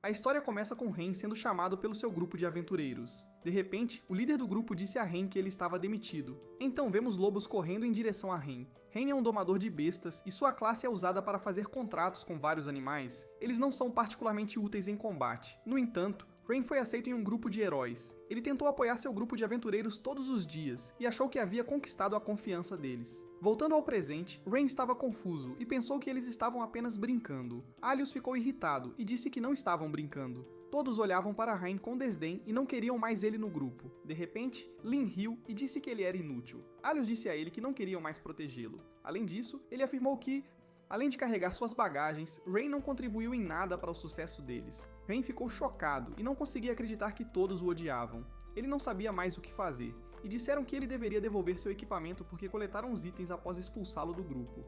A história começa com Ren sendo chamado pelo seu grupo de aventureiros. De repente, o líder do grupo disse a Ren que ele estava demitido. Então vemos lobos correndo em direção a Ren. Ren é um domador de bestas e sua classe é usada para fazer contratos com vários animais. Eles não são particularmente úteis em combate. No entanto, Ren foi aceito em um grupo de heróis. Ele tentou apoiar seu grupo de aventureiros todos os dias e achou que havia conquistado a confiança deles. Voltando ao presente, Ren estava confuso e pensou que eles estavam apenas brincando. Alius ficou irritado e disse que não estavam brincando. Todos olhavam para Ren com desdém e não queriam mais ele no grupo. De repente, Lin riu e disse que ele era inútil. Alius disse a ele que não queriam mais protegê-lo. Além disso, ele afirmou que, além de carregar suas bagagens, Ren não contribuiu em nada para o sucesso deles. Ren ficou chocado e não conseguia acreditar que todos o odiavam. Ele não sabia mais o que fazer, e disseram que ele deveria devolver seu equipamento porque coletaram os itens após expulsá-lo do grupo.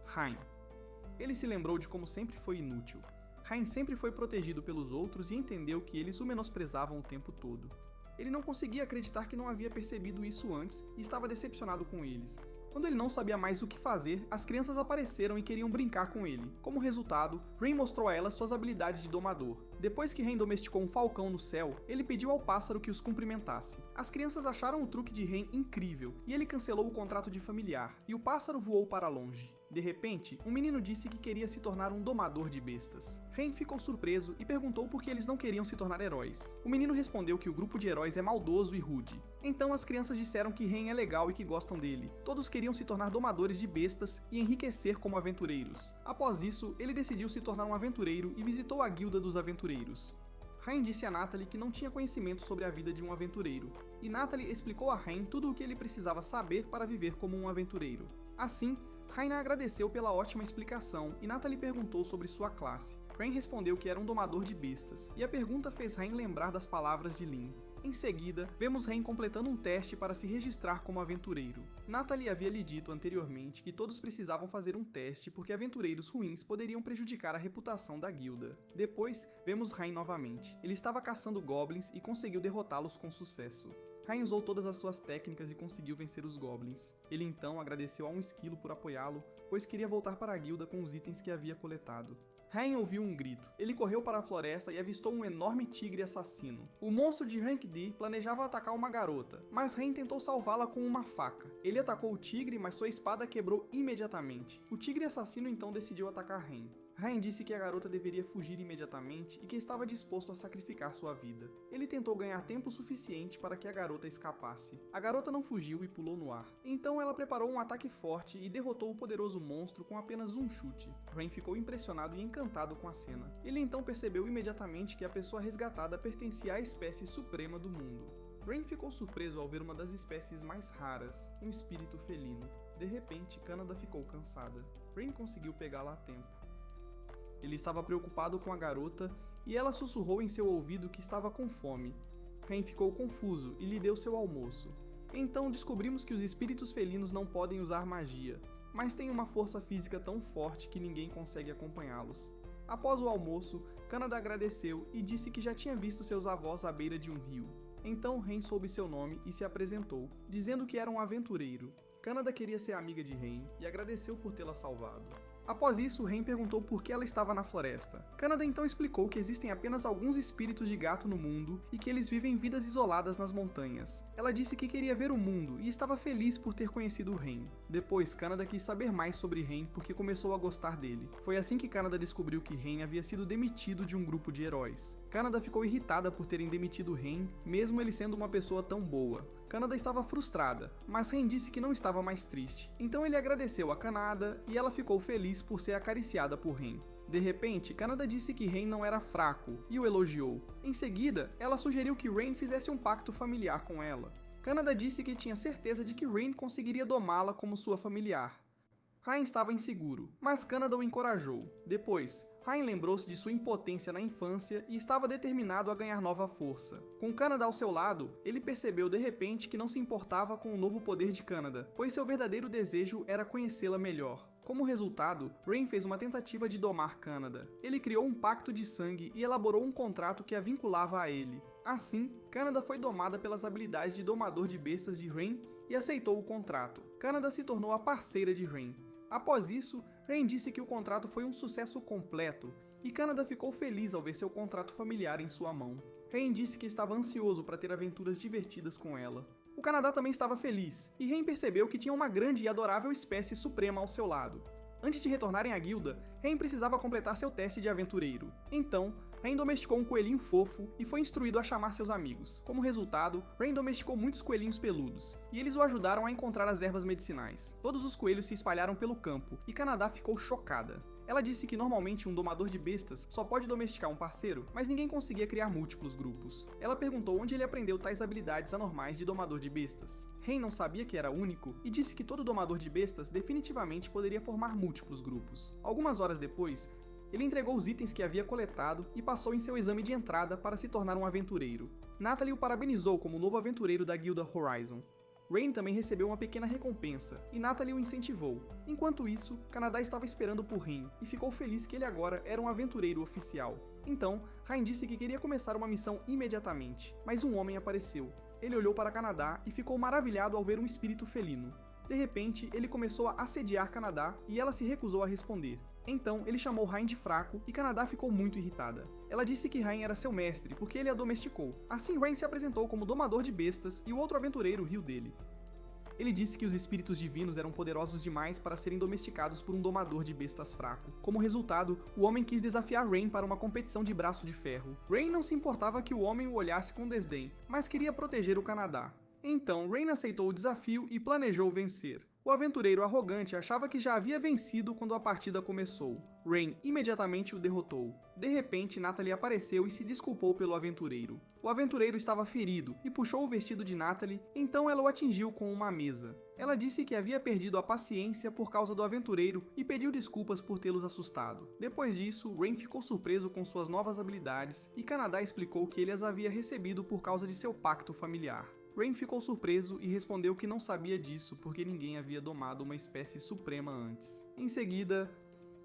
Rain. Ele se lembrou de como sempre foi inútil. Rain sempre foi protegido pelos outros e entendeu que eles o menosprezavam o tempo todo. Ele não conseguia acreditar que não havia percebido isso antes e estava decepcionado com eles. Quando ele não sabia mais o que fazer, as crianças apareceram e queriam brincar com ele. Como resultado, Ren mostrou a elas suas habilidades de domador. Depois que Ren domesticou um falcão no céu, ele pediu ao pássaro que os cumprimentasse. As crianças acharam o truque de Ren incrível, e ele cancelou o contrato de familiar, e o pássaro voou para longe. De repente, um menino disse que queria se tornar um domador de bestas. Ren ficou surpreso e perguntou por que eles não queriam se tornar heróis. O menino respondeu que o grupo de heróis é maldoso e rude. Então as crianças disseram que Ren é legal e que gostam dele. Todos queriam se tornar domadores de bestas e enriquecer como aventureiros. Após isso, ele decidiu se tornar um aventureiro e visitou a guilda dos aventureiros. Ren disse a Natalie que não tinha conhecimento sobre a vida de um aventureiro, e Natalie explicou a Ren tudo o que ele precisava saber para viver como um aventureiro. Assim, Ren agradeceu pela ótima explicação e Natalie perguntou sobre sua classe. Ren respondeu que era um domador de bestas, e a pergunta fez Ren lembrar das palavras de Lin. Em seguida, vemos Ren completando um teste para se registrar como aventureiro. Natalie havia lhe dito anteriormente que todos precisavam fazer um teste porque aventureiros ruins poderiam prejudicar a reputação da guilda. Depois, vemos Ren novamente. Ele estava caçando goblins e conseguiu derrotá-los com sucesso. Ren usou todas as suas técnicas e conseguiu vencer os goblins. Ele então agradeceu a um esquilo por apoiá-lo, pois queria voltar para a guilda com os itens que havia coletado. Ren ouviu um grito. Ele correu para a floresta e avistou um enorme tigre assassino. O monstro de Rank D planejava atacar uma garota, mas Ren tentou salvá-la com uma faca. Ele atacou o tigre, mas sua espada quebrou imediatamente. O tigre assassino então decidiu atacar Ren. Ren disse que a garota deveria fugir imediatamente e que estava disposto a sacrificar sua vida. Ele tentou ganhar tempo suficiente para que a garota escapasse. A garota não fugiu e pulou no ar. Então ela preparou um ataque forte e derrotou o poderoso monstro com apenas um chute. Ren ficou impressionado e encantado com a cena. Ele então percebeu imediatamente que a pessoa resgatada pertencia à espécie suprema do mundo. Ren ficou surpreso ao ver uma das espécies mais raras, um espírito felino. De repente, Canada ficou cansada. Ren conseguiu pegá-la a tempo. Ele estava preocupado com a garota e ela sussurrou em seu ouvido que estava com fome. Ren ficou confuso e lhe deu seu almoço. Então descobrimos que os espíritos felinos não podem usar magia, mas têm uma força física tão forte que ninguém consegue acompanhá-los. Após o almoço, Canada agradeceu e disse que já tinha visto seus avós à beira de um rio. Então Ren soube seu nome e se apresentou, dizendo que era um aventureiro. Canada queria ser amiga de Ren e agradeceu por tê-la salvado. Após isso, Ren perguntou por que ela estava na floresta. Canada então explicou que existem apenas alguns espíritos de gato no mundo e que eles vivem vidas isoladas nas montanhas. Ela disse que queria ver o mundo e estava feliz por ter conhecido Ren. Depois, Canada quis saber mais sobre Ren porque começou a gostar dele. Foi assim que Canada descobriu que Ren havia sido demitido de um grupo de heróis. Canada ficou irritada por terem demitido Ren, mesmo ele sendo uma pessoa tão boa. Canada estava frustrada, mas Ren disse que não estava mais triste. Então ele agradeceu a Canada e ela ficou feliz por ser acariciada por Ren. De repente, Canada disse que Ren não era fraco e o elogiou. Em seguida, ela sugeriu que Ren fizesse um pacto familiar com ela. Canada disse que tinha certeza de que Ren conseguiria domá-la como sua familiar. Ren estava inseguro, mas Canada o encorajou. Depois, Ren lembrou-se de sua impotência na infância e estava determinado a ganhar nova força. Com Canada ao seu lado, ele percebeu de repente que não se importava com o novo poder de Canada, pois seu verdadeiro desejo era conhecê-la melhor. Como resultado, Ren fez uma tentativa de domar Canada. Ele criou um pacto de sangue e elaborou um contrato que a vinculava a ele. Assim, Canada foi domada pelas habilidades de domador de bestas de Ren e aceitou o contrato. Canada se tornou a parceira de Ren. Após isso, Ren disse que o contrato foi um sucesso completo e Kanada ficou feliz ao ver seu contrato familiar em sua mão. Rain disse que estava ansioso para ter aventuras divertidas com ela. O Canadá também estava feliz, e Rain percebeu que tinha uma grande e adorável espécie suprema ao seu lado. Antes de retornarem à guilda, Rain precisava completar seu teste de aventureiro. Então, Rain domesticou um coelhinho fofo e foi instruído a chamar seus amigos. Como resultado, Rain domesticou muitos coelhinhos peludos, e eles o ajudaram a encontrar as ervas medicinais. Todos os coelhos se espalharam pelo campo, e Kanada ficou chocada. Ela disse que normalmente um domador de bestas só pode domesticar um parceiro, mas ninguém conseguia criar múltiplos grupos. Ela perguntou onde ele aprendeu tais habilidades anormais de domador de bestas. Rain não sabia que era único e disse que todo domador de bestas definitivamente poderia formar múltiplos grupos. Algumas horas depois, ele entregou os itens que havia coletado e passou em seu exame de entrada para se tornar um aventureiro. Natalie o parabenizou como novo aventureiro da guilda Horizon. Rain também recebeu uma pequena recompensa, e Natalie o incentivou. Enquanto isso, Kanada estava esperando por Rain, e ficou feliz que ele agora era um aventureiro oficial. Então, Rain disse que queria começar uma missão imediatamente, mas um homem apareceu. Ele olhou para Kanada e ficou maravilhado ao ver um espírito felino. De repente, ele começou a assediar Kanada e ela se recusou a responder. Então, ele chamou Rain de fraco e Kanada ficou muito irritada. Ela disse que Rain era seu mestre porque ele a domesticou. Assim, Rain se apresentou como domador de bestas e o outro aventureiro riu dele. Ele disse que os espíritos divinos eram poderosos demais para serem domesticados por um domador de bestas fraco. Como resultado, o homem quis desafiar Rain para uma competição de braço de ferro. Rain não se importava que o homem o olhasse com desdém, mas queria proteger o Kanada. Então, Rain aceitou o desafio e planejou vencer. O aventureiro arrogante achava que já havia vencido quando a partida começou. Rain imediatamente o derrotou. De repente, Natalie apareceu e se desculpou pelo aventureiro. O aventureiro estava ferido e puxou o vestido de Natalie, então ela o atingiu com uma mesa. Ela disse que havia perdido a paciência por causa do aventureiro e pediu desculpas por tê-los assustado. Depois disso, Rain ficou surpreso com suas novas habilidades e Kanada explicou que ele as havia recebido por causa de seu pacto familiar. Rain ficou surpreso e respondeu que não sabia disso porque ninguém havia domado uma espécie suprema antes. Em seguida,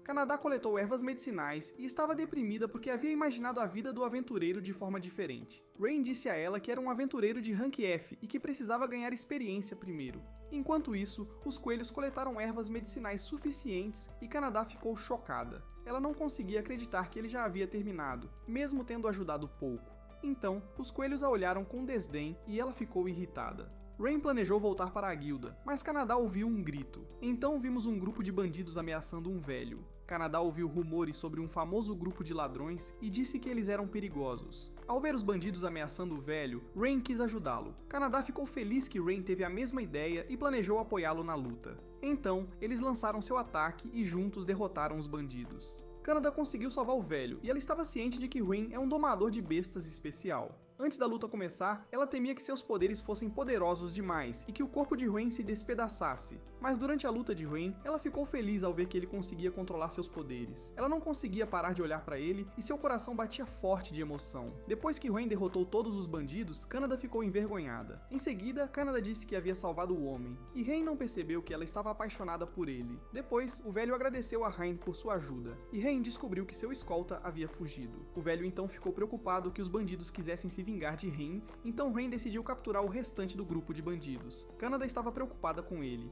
Kanada coletou ervas medicinais e estava deprimida porque havia imaginado a vida do aventureiro de forma diferente. Rain disse a ela que era um aventureiro de rank F e que precisava ganhar experiência primeiro. Enquanto isso, os coelhos coletaram ervas medicinais suficientes e Kanada ficou chocada. Ela não conseguia acreditar que ele já havia terminado, mesmo tendo ajudado pouco. Então, os coelhos a olharam com desdém e ela ficou irritada. Rain planejou voltar para a guilda, mas Kanada ouviu um grito. Então vimos um grupo de bandidos ameaçando um velho. Kanada ouviu rumores sobre um famoso grupo de ladrões e disse que eles eram perigosos. Ao ver os bandidos ameaçando o velho, Rain quis ajudá-lo. Kanada ficou feliz que Rain teve a mesma ideia e planejou apoiá-lo na luta. Então, eles lançaram seu ataque e juntos derrotaram os bandidos. Kanada conseguiu salvar o velho, e ela estava ciente de que Rain é um domador de bestas especial. Antes da luta começar, ela temia que seus poderes fossem poderosos demais e que o corpo de Rain se despedaçasse. Mas durante a luta de Rain, ela ficou feliz ao ver que ele conseguia controlar seus poderes. Ela não conseguia parar de olhar para ele e seu coração batia forte de emoção. Depois que Rain derrotou todos os bandidos, Kanada ficou envergonhada. Em seguida, Kanada disse que havia salvado o homem, e Rain não percebeu que ela estava apaixonada por ele. Depois, o velho agradeceu a Rain por sua ajuda, e Rain descobriu que seu escolta havia fugido. O velho então ficou preocupado que os bandidos quisessem se vingar de Rain, então Rain decidiu capturar o restante do grupo de bandidos. Kanada estava preocupada com ele,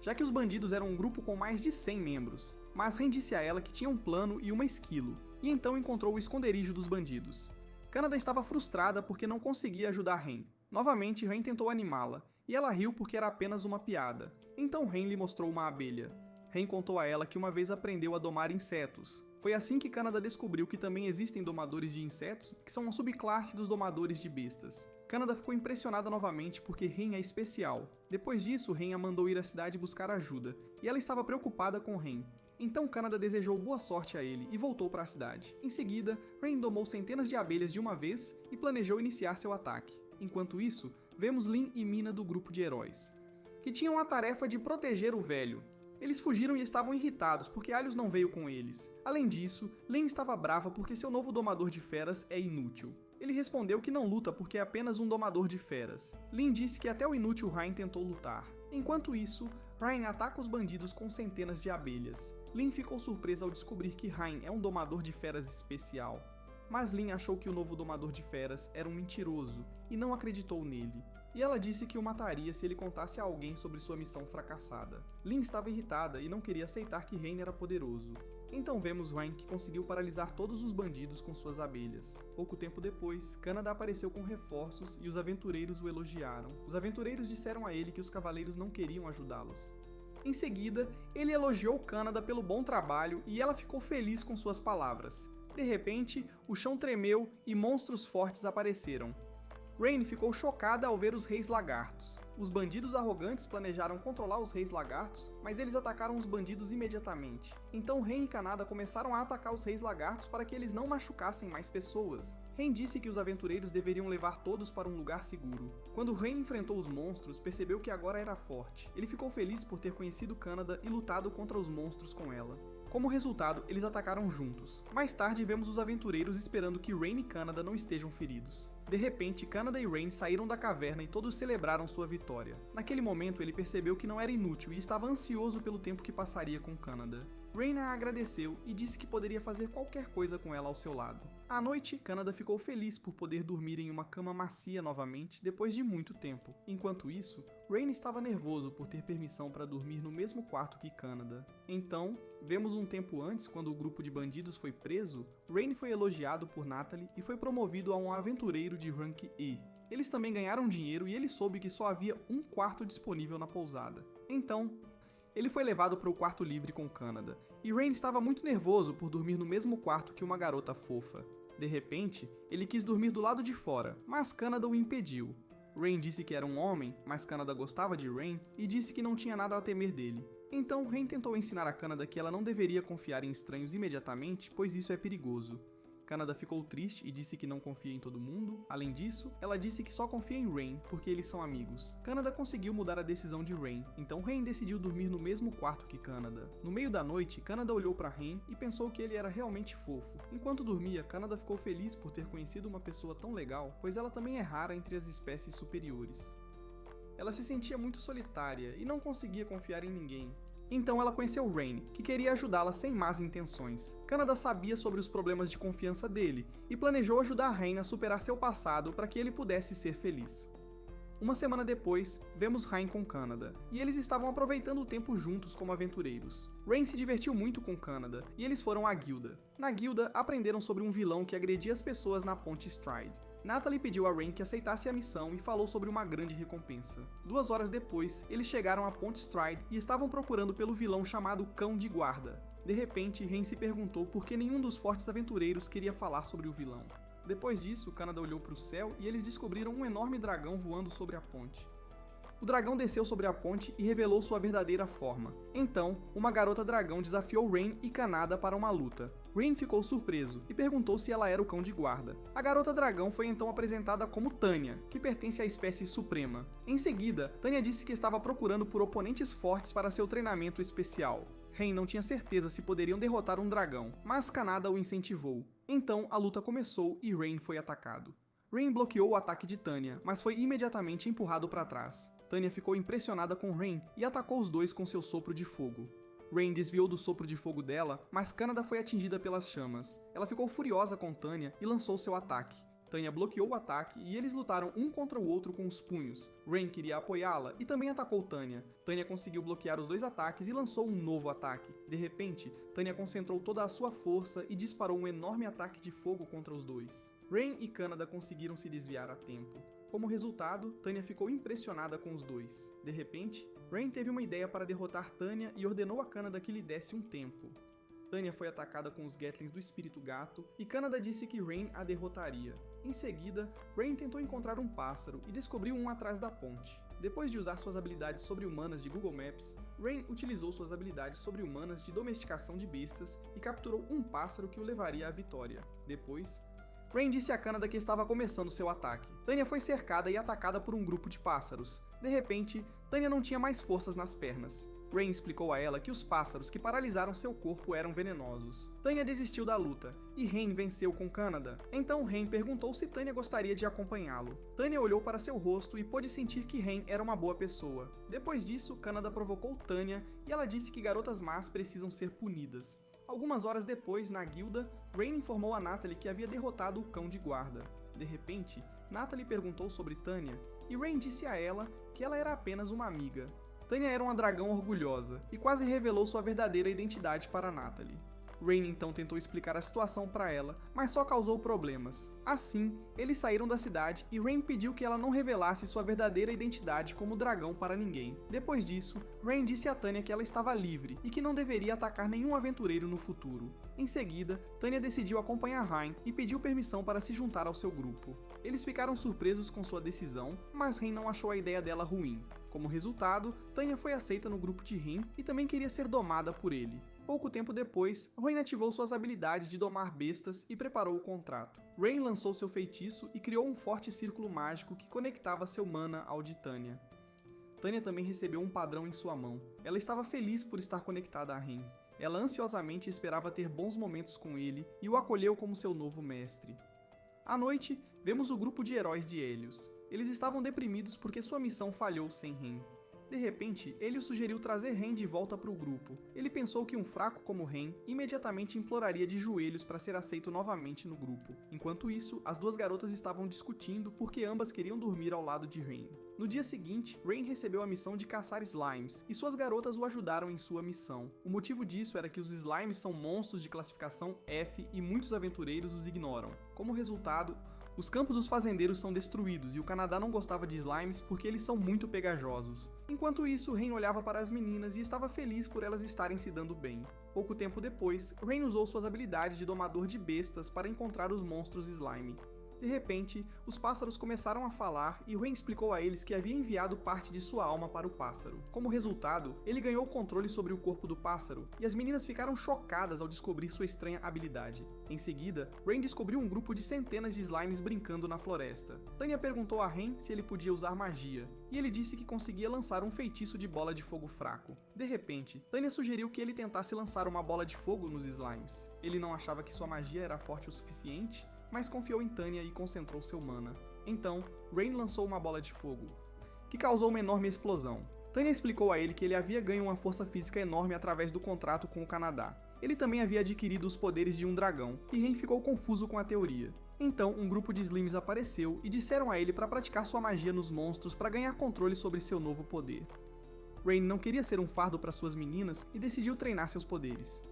já que os bandidos eram um grupo com mais de 100 membros, mas Rain disse a ela que tinha um plano e uma esquilo, e então encontrou o esconderijo dos bandidos. Kanada estava frustrada porque não conseguia ajudar Rain. Novamente, Rain tentou animá-la, e ela riu porque era apenas uma piada. Então Rain lhe mostrou uma abelha. Rain contou a ela que uma vez aprendeu a domar insetos. Foi assim que Kanada descobriu que também existem domadores de insetos, que são uma subclasse dos domadores de bestas. Kanada ficou impressionada novamente porque Rain é especial. Depois disso, Rain a mandou ir à cidade buscar ajuda, e ela estava preocupada com Rain. Então Kanada desejou boa sorte a ele e voltou para a cidade. Em seguida, Rain domou centenas de abelhas de uma vez e planejou iniciar seu ataque. Enquanto isso, vemos Lin e Mina do grupo de heróis, que tinham a tarefa de proteger o velho. Eles fugiram e estavam irritados porque Alhos não veio com eles. Além disso, Lin estava brava porque seu novo domador de feras é inútil. Ele respondeu que não luta porque é apenas um domador de feras. Lin disse que até o inútil Rain tentou lutar. Enquanto isso, Rain ataca os bandidos com centenas de abelhas. Lin ficou surpresa ao descobrir que Rain é um domador de feras especial. Mas Lin achou que o novo domador de feras era um mentiroso e não acreditou nele. E ela disse que o mataria se ele contasse a alguém sobre sua missão fracassada. Lin estava irritada e não queria aceitar que Rain era poderoso. Então vemos Rain que conseguiu paralisar todos os bandidos com suas abelhas. Pouco tempo depois, Kanada apareceu com reforços e os aventureiros o elogiaram. Os aventureiros disseram a ele que os cavaleiros não queriam ajudá-los. Em seguida, ele elogiou Kanada pelo bom trabalho e ela ficou feliz com suas palavras. De repente, o chão tremeu e monstros fortes apareceram. Rain ficou chocada ao ver os Reis Lagartos. Os bandidos arrogantes planejaram controlar os Reis Lagartos, mas eles atacaram os bandidos imediatamente. Então Rain e Kanada começaram a atacar os Reis Lagartos para que eles não machucassem mais pessoas. Rain disse que os aventureiros deveriam levar todos para um lugar seguro. Quando Rain enfrentou os monstros, percebeu que agora era forte. Ele ficou feliz por ter conhecido Kanada e lutado contra os monstros com ela. Como resultado, eles atacaram juntos. Mais tarde, vemos os aventureiros esperando que Rain e Kanada não estejam feridos. De repente, Kanada e Rain saíram da caverna e todos celebraram sua vitória. Naquele momento, ele percebeu que não era inútil e estava ansioso pelo tempo que passaria com Kanada. Rain a agradeceu e disse que poderia fazer qualquer coisa com ela ao seu lado. À noite, Kanada ficou feliz por poder dormir em uma cama macia novamente depois de muito tempo. Enquanto isso, Rain estava nervoso por ter permissão para dormir no mesmo quarto que Kanada. Então, vemos um tempo antes, quando o grupo de bandidos foi preso, Rain foi elogiado por Natalie e foi promovido a um aventureiro de rank E. Eles também ganharam dinheiro e ele soube que só havia um quarto disponível na pousada. Então, ele foi levado para o quarto livre com Kanada, e Rain estava muito nervoso por dormir no mesmo quarto que uma garota fofa. De repente, ele quis dormir do lado de fora, mas Kanada o impediu. Rain disse que era um homem, mas Kanada gostava de Rain e disse que não tinha nada a temer dele. Então Rain tentou ensinar a Kanada que ela não deveria confiar em estranhos imediatamente, pois isso é perigoso. Kanada ficou triste e disse que não confia em todo mundo. Além disso, ela disse que só confia em Rain porque eles são amigos. Kanada conseguiu mudar a decisão de Rain, então Rain decidiu dormir no mesmo quarto que Kanada. No meio da noite, Kanada olhou para Rain e pensou que ele era realmente fofo. Enquanto dormia, Kanada ficou feliz por ter conhecido uma pessoa tão legal, pois ela também é rara entre as espécies superiores. Ela se sentia muito solitária e não conseguia confiar em ninguém. Então ela conheceu Rain, que queria ajudá-la sem más intenções. Kanada sabia sobre os problemas de confiança dele e planejou ajudar Rain a superar seu passado para que ele pudesse ser feliz. Uma semana depois, vemos Rain com Kanada, e eles estavam aproveitando o tempo juntos como aventureiros. Rain se divertiu muito com Kanada, e eles foram à guilda. Na guilda, aprenderam sobre um vilão que agredia as pessoas na ponte Stride. Natalie pediu a Rain que aceitasse a missão e falou sobre uma grande recompensa. 2 horas depois, eles chegaram à ponte Stride e estavam procurando pelo vilão chamado Cão de Guarda. De repente, Rain se perguntou por que nenhum dos fortes aventureiros queria falar sobre o vilão. Depois disso, Kanada olhou para o céu e eles descobriram um enorme dragão voando sobre a ponte. O dragão desceu sobre a ponte e revelou sua verdadeira forma. Então, uma garota dragão desafiou Rain e Kanada para uma luta. Rain ficou surpreso e perguntou se ela era o cão de guarda. A garota dragão foi então apresentada como Tanya, que pertence à espécie suprema. Em seguida, Tanya disse que estava procurando por oponentes fortes para seu treinamento especial. Rain não tinha certeza se poderiam derrotar um dragão, mas Kanada o incentivou. Então, a luta começou e Rain foi atacado. Rain bloqueou o ataque de Tanya, mas foi imediatamente empurrado para trás. Tanya ficou impressionada com Rain e atacou os dois com seu sopro de fogo. Rain desviou do sopro de fogo dela, mas Kanada foi atingida pelas chamas. Ela ficou furiosa com Tanya e lançou seu ataque. Tanya bloqueou o ataque e eles lutaram um contra o outro com os punhos. Rain queria apoiá-la e também atacou Tanya. Tanya conseguiu bloquear os dois ataques e lançou um novo ataque. De repente, Tanya concentrou toda a sua força e disparou um enorme ataque de fogo contra os dois. Rain e Kanada conseguiram se desviar a tempo. Como resultado, Tanya ficou impressionada com os dois. De repente, Rain teve uma ideia para derrotar Tanya e ordenou a Kanada que lhe desse um tempo. Tanya foi atacada com os Gatlings do Espírito Gato e Kanada disse que Rain a derrotaria. Em seguida, Rain tentou encontrar um pássaro e descobriu um atrás da ponte. Depois de usar suas habilidades sobre-humanas de Google Maps, Rain utilizou suas habilidades sobre-humanas de domesticação de bestas e capturou um pássaro que o levaria à vitória. Depois, Rain disse a Kanada que estava começando seu ataque. Tanya foi cercada e atacada por um grupo de pássaros. De repente, Tanya não tinha mais forças nas pernas. Rain explicou a ela que os pássaros que paralisaram seu corpo eram venenosos. Tanya desistiu da luta, e Rain venceu com Kanada. Então Rain perguntou se Tanya gostaria de acompanhá-lo. Tanya olhou para seu rosto e pôde sentir que Rain era uma boa pessoa. Depois disso, Kanada provocou Tanya e ela disse que garotas más precisam ser punidas. Algumas horas depois, na guilda, Rain informou a Natalie que havia derrotado o cão de guarda. De repente, Natalie perguntou sobre Tanya, e Rain disse a ela que ela era apenas uma amiga. Tanya era uma dragão orgulhosa, e quase revelou sua verdadeira identidade para Natalie. Rain então tentou explicar a situação para ela, mas só causou problemas. Assim, eles saíram da cidade e Rain pediu que ela não revelasse sua verdadeira identidade como dragão para ninguém. Depois disso, Rain disse a Tanya que ela estava livre e que não deveria atacar nenhum aventureiro no futuro. Em seguida, Tanya decidiu acompanhar Rain e pediu permissão para se juntar ao seu grupo. Eles ficaram surpresos com sua decisão, mas Rain não achou a ideia dela ruim. Como resultado, Tanya foi aceita no grupo de Rain e também queria ser domada por ele. Pouco tempo depois, Rain ativou suas habilidades de domar bestas e preparou o contrato. Rain lançou seu feitiço e criou um forte círculo mágico que conectava seu mana ao de Tanya. Tanya também recebeu um padrão em sua mão. Ela estava feliz por estar conectada a Rain. Ela ansiosamente esperava ter bons momentos com ele e o acolheu como seu novo mestre. À noite, vemos o grupo de heróis de Helios. Eles estavam deprimidos porque sua missão falhou sem Rain. De repente, Helios sugeriu trazer Rain de volta para o grupo. Ele pensou que um fraco como Rain imediatamente imploraria de joelhos para ser aceito novamente no grupo. Enquanto isso, as duas garotas estavam discutindo porque ambas queriam dormir ao lado de Rain. No dia seguinte, Rain recebeu a missão de caçar slimes, e suas garotas o ajudaram em sua missão. O motivo disso era que os slimes são monstros de classificação F e muitos aventureiros os ignoram. Como resultado, os campos dos fazendeiros são destruídos e o Canadá não gostava de slimes porque eles são muito pegajosos. Enquanto isso, Rain olhava para as meninas e estava feliz por elas estarem se dando bem. Pouco tempo depois, Rain usou suas habilidades de domador de bestas para encontrar os monstros slime. De repente, os pássaros começaram a falar e Rain explicou a eles que havia enviado parte de sua alma para o pássaro. Como resultado, ele ganhou o controle sobre o corpo do pássaro, e as meninas ficaram chocadas ao descobrir sua estranha habilidade. Em seguida, Rain descobriu um grupo de centenas de slimes brincando na floresta. Tanya perguntou a Rain se ele podia usar magia, e ele disse que conseguia lançar um feitiço de bola de fogo fraco. De repente, Tanya sugeriu que ele tentasse lançar uma bola de fogo nos slimes. Ele não achava que sua magia era forte o suficiente, mas confiou em Tanya e concentrou seu mana. Então, Rain lançou uma bola de fogo, que causou uma enorme explosão. Tanya explicou a ele que ele havia ganho uma força física enorme através do contrato com o Canadá. Ele também havia adquirido os poderes de um dragão, e Rain ficou confuso com a teoria. Então, um grupo de slimes apareceu e disseram a ele para praticar sua magia nos monstros para ganhar controle sobre seu novo poder. Rain não queria ser um fardo para suas meninas e decidiu treinar seus poderes.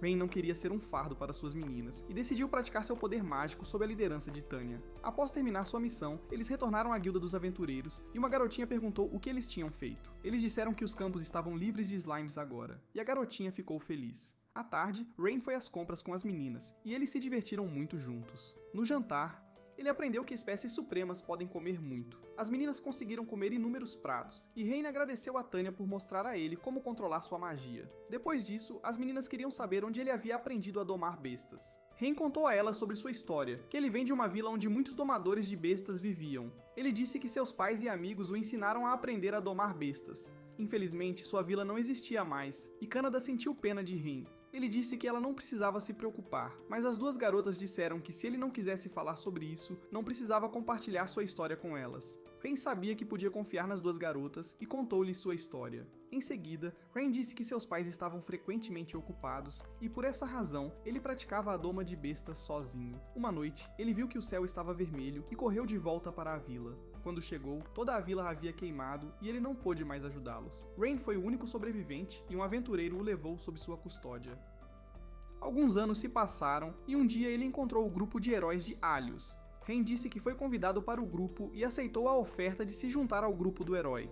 Rain não queria ser um fardo para suas meninas e decidiu praticar seu poder mágico sob a liderança de Tanya. Após terminar sua missão, eles retornaram à Guilda dos Aventureiros e uma garotinha perguntou o que eles tinham feito. Eles disseram que os campos estavam livres de slimes agora, e a garotinha ficou feliz. À tarde, Rain foi às compras com as meninas e eles se divertiram muito juntos. No jantar, ele aprendeu que espécies supremas podem comer muito. As meninas conseguiram comer inúmeros pratos, e Rain agradeceu a Tanya por mostrar a ele como controlar sua magia. Depois disso, as meninas queriam saber onde ele havia aprendido a domar bestas. Rain contou a elas sobre sua história, que ele vem de uma vila onde muitos domadores de bestas viviam. Ele disse que seus pais e amigos o ensinaram a aprender a domar bestas. Infelizmente, sua vila não existia mais, e Canada sentiu pena de Rain. Ele disse que ela não precisava se preocupar, mas as duas garotas disseram que se ele não quisesse falar sobre isso, não precisava compartilhar sua história com elas. Rain sabia que podia confiar nas duas garotas e contou-lhes sua história. Em seguida, Rain disse que seus pais estavam frequentemente ocupados e por essa razão ele praticava a doma de bestas sozinho. Uma noite, ele viu que o céu estava vermelho e correu de volta para a vila. Quando chegou, toda a vila havia queimado e ele não pôde mais ajudá-los. Rain foi o único sobrevivente e um aventureiro o levou sob sua custódia. Alguns anos se passaram e um dia ele encontrou o grupo de heróis de Helios. Rain disse que foi convidado para o grupo e aceitou a oferta de se juntar ao grupo do herói.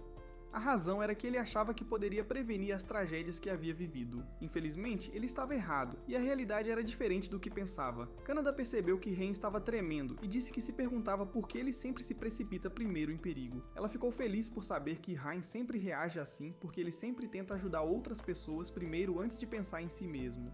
A razão era que ele achava que poderia prevenir as tragédias que havia vivido. Infelizmente, ele estava errado, e a realidade era diferente do que pensava. Canada percebeu que Rain estava tremendo e disse que se perguntava por que ele sempre se precipita primeiro em perigo. Ela ficou feliz por saber que Rain sempre reage assim porque ele sempre tenta ajudar outras pessoas primeiro antes de pensar em si mesmo.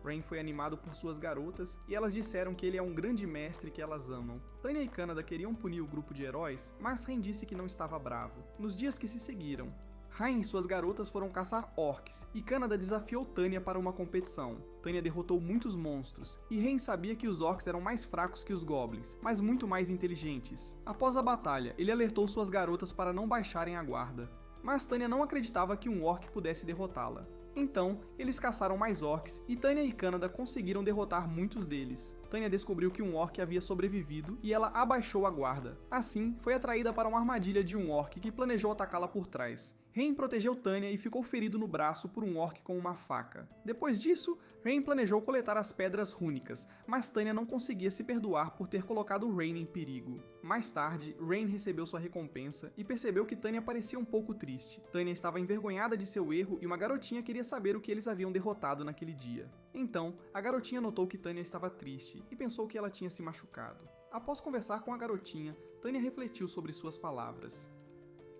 Rain foi animado por suas garotas e elas disseram que ele é um grande mestre que elas amam. Tanya e Canada queriam punir o grupo de heróis, mas Rain disse que não estava bravo. Nos dias que se seguiram, Rain e suas garotas foram caçar orcs e Canada desafiou Tanya para uma competição. Tanya derrotou muitos monstros e Rain sabia que os orcs eram mais fracos que os goblins, mas muito mais inteligentes. Após a batalha, ele alertou suas garotas para não baixarem a guarda, mas Tanya não acreditava que um orc pudesse derrotá-la. Então, eles caçaram mais orcs e Tanya e Canada conseguiram derrotar muitos deles. Tanya descobriu que um orc havia sobrevivido e ela abaixou a guarda. Assim, foi atraída para uma armadilha de um orc que planejou atacá-la por trás. Rain protegeu Tanya e ficou ferido no braço por um orc com uma faca. Depois disso, Rain planejou coletar as pedras rúnicas, mas Tanya não conseguia se perdoar por ter colocado Rain em perigo. Mais tarde, Rain recebeu sua recompensa e percebeu que Tanya parecia um pouco triste. Tanya estava envergonhada de seu erro e uma garotinha queria saber o que eles haviam derrotado naquele dia. Então, a garotinha notou que Tanya estava triste e pensou que ela tinha se machucado. Após conversar com a garotinha, Tanya refletiu sobre suas palavras.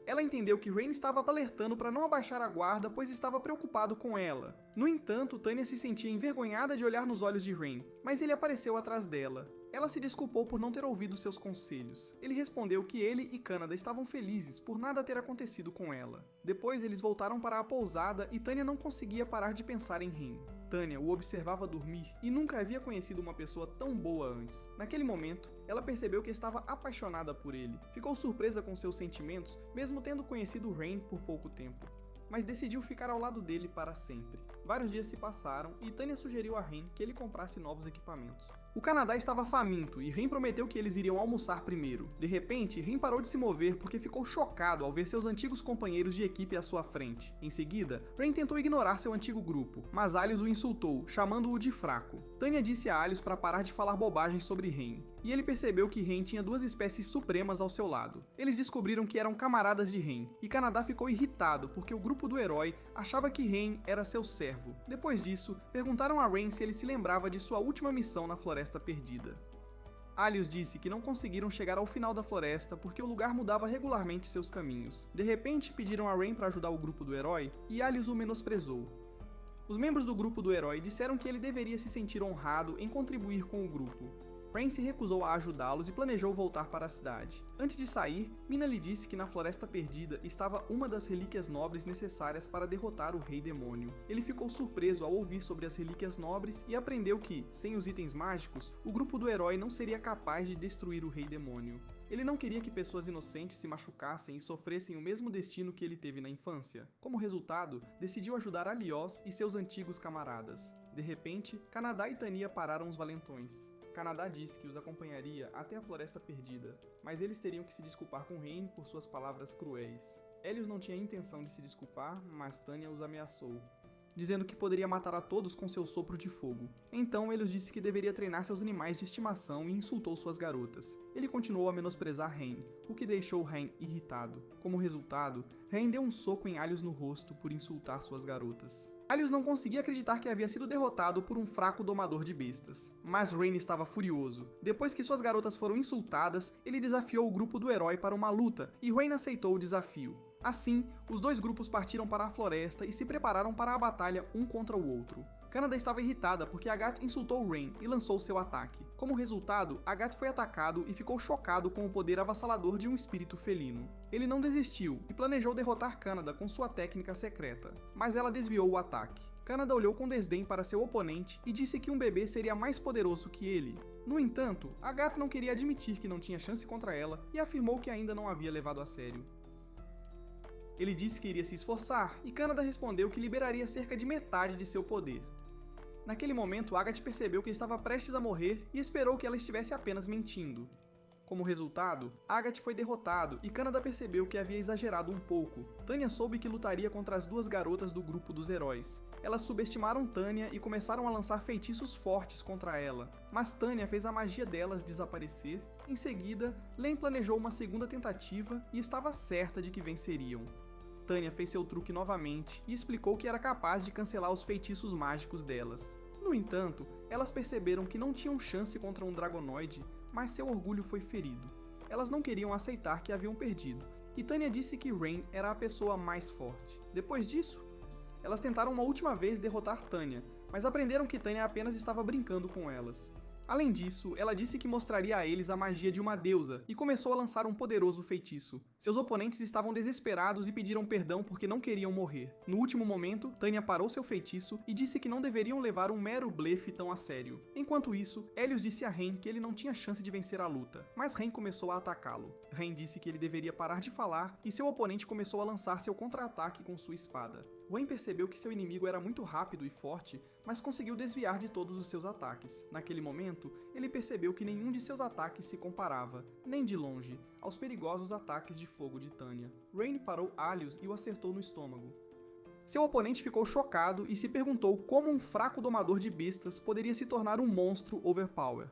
Ela entendeu que Rain estava alertando para não abaixar a guarda, pois estava preocupado com ela. No entanto, Tanya se sentia envergonhada de olhar nos olhos de Rain, mas ele apareceu atrás dela. Ela se desculpou por não ter ouvido seus conselhos. Ele respondeu que ele e Canada estavam felizes por nada ter acontecido com ela. Depois eles voltaram para a pousada e Tanya não conseguia parar de pensar em Rain. Tanya o observava dormir e nunca havia conhecido uma pessoa tão boa antes. Naquele momento, ela percebeu que estava apaixonada por ele. Ficou surpresa com seus sentimentos, mesmo tendo conhecido Rain por pouco tempo, mas decidiu ficar ao lado dele para sempre. Vários dias se passaram e Tanya sugeriu a Rain que ele comprasse novos equipamentos. O Canadá estava faminto e Rain prometeu que eles iriam almoçar primeiro. De repente, Rain parou de se mover porque ficou chocado ao ver seus antigos companheiros de equipe à sua frente. Em seguida, Rain tentou ignorar seu antigo grupo, mas Alius o insultou, chamando-o de fraco. Tanya disse a Alius para parar de falar bobagens sobre Rain, e ele percebeu que Rain tinha duas espécies supremas ao seu lado. Eles descobriram que eram camaradas de Rain, e Canadá ficou irritado porque o grupo do herói achava que Rain era seu servo. Depois disso, perguntaram a Rain se ele se lembrava de sua última missão na Floresta Perdida. Alius disse que não conseguiram chegar ao final da floresta porque o lugar mudava regularmente seus caminhos. De repente, pediram a Rain para ajudar o grupo do herói e Alius o menosprezou. Os membros do grupo do herói disseram que ele deveria se sentir honrado em contribuir com o grupo. Rain se recusou a ajudá-los e planejou voltar para a cidade. Antes de sair, Mina lhe disse que na Floresta Perdida estava uma das relíquias nobres necessárias para derrotar o Rei Demônio. Ele ficou surpreso ao ouvir sobre as relíquias nobres e aprendeu que, sem os itens mágicos, o grupo do herói não seria capaz de destruir o Rei Demônio. Ele não queria que pessoas inocentes se machucassem e sofressem o mesmo destino que ele teve na infância. Como resultado, decidiu ajudar Alios e seus antigos camaradas. De repente, Canadá e Tanya pararam os valentões. Canadá disse que os acompanharia até a Floresta Perdida, mas eles teriam que se desculpar com Rain por suas palavras cruéis. Helios não tinha intenção de se desculpar, mas Tanya os ameaçou, dizendo que poderia matar a todos com seu sopro de fogo. Então Helios disse que deveria treinar seus animais de estimação e insultou suas garotas. Ele continuou a menosprezar Rain, o que deixou Rain irritado. Como resultado, Rain deu um soco em Alius no rosto por insultar suas garotas. Alius não conseguia acreditar que havia sido derrotado por um fraco domador de bestas. Mas Rain estava furioso. Depois que suas garotas foram insultadas, ele desafiou o grupo do herói para uma luta, e Rain aceitou o desafio. Assim, os dois grupos partiram para a floresta e se prepararam para a batalha um contra o outro. Canada estava irritada porque Agat insultou Rain e lançou seu ataque. Como resultado, Agat foi atacado e ficou chocado com o poder avassalador de um espírito felino. Ele não desistiu e planejou derrotar Canada com sua técnica secreta, mas ela desviou o ataque. Canada olhou com desdém para seu oponente e disse que um bebê seria mais poderoso que ele. No entanto, Agat não queria admitir que não tinha chance contra ela e afirmou que ainda não havia levado a sério. Ele disse que iria se esforçar, e Canada respondeu que liberaria cerca de metade de seu poder. Naquele momento, Agat percebeu que estava prestes a morrer e esperou que ela estivesse apenas mentindo. Como resultado, Agat foi derrotado e Canada percebeu que havia exagerado um pouco. Tanya soube que lutaria contra as duas garotas do grupo dos heróis. Elas subestimaram Tanya e começaram a lançar feitiços fortes contra ela, mas Tanya fez a magia delas desaparecer. Em seguida, Len planejou uma segunda tentativa e estava certa de que venceriam. Tanya fez seu truque novamente e explicou que era capaz de cancelar os feitiços mágicos delas. No entanto, elas perceberam que não tinham chance contra um Dragonoide, mas seu orgulho foi ferido. Elas não queriam aceitar que haviam perdido, e Tanya disse que Rain era a pessoa mais forte. Depois disso, elas tentaram uma última vez derrotar Tanya, mas aprenderam que Tanya apenas estava brincando com elas. Além disso, ela disse que mostraria a eles a magia de uma deusa e começou a lançar um poderoso feitiço. Seus oponentes estavam desesperados e pediram perdão porque não queriam morrer. No último momento, Tanya parou seu feitiço e disse que não deveriam levar um mero blefe tão a sério. Enquanto isso, Helios disse a Rain que ele não tinha chance de vencer a luta, mas Rain começou a atacá-lo. Rain disse que ele deveria parar de falar e seu oponente começou a lançar seu contra-ataque com sua espada. Wayne percebeu que seu inimigo era muito rápido e forte, mas conseguiu desviar de todos os seus ataques. Naquele momento, ele percebeu que nenhum de seus ataques se comparava, nem de longe, aos perigosos ataques de fogo de Tanya. Rain parou Alius e o acertou no estômago. Seu oponente ficou chocado e se perguntou como um fraco domador de bestas poderia se tornar um monstro overpower.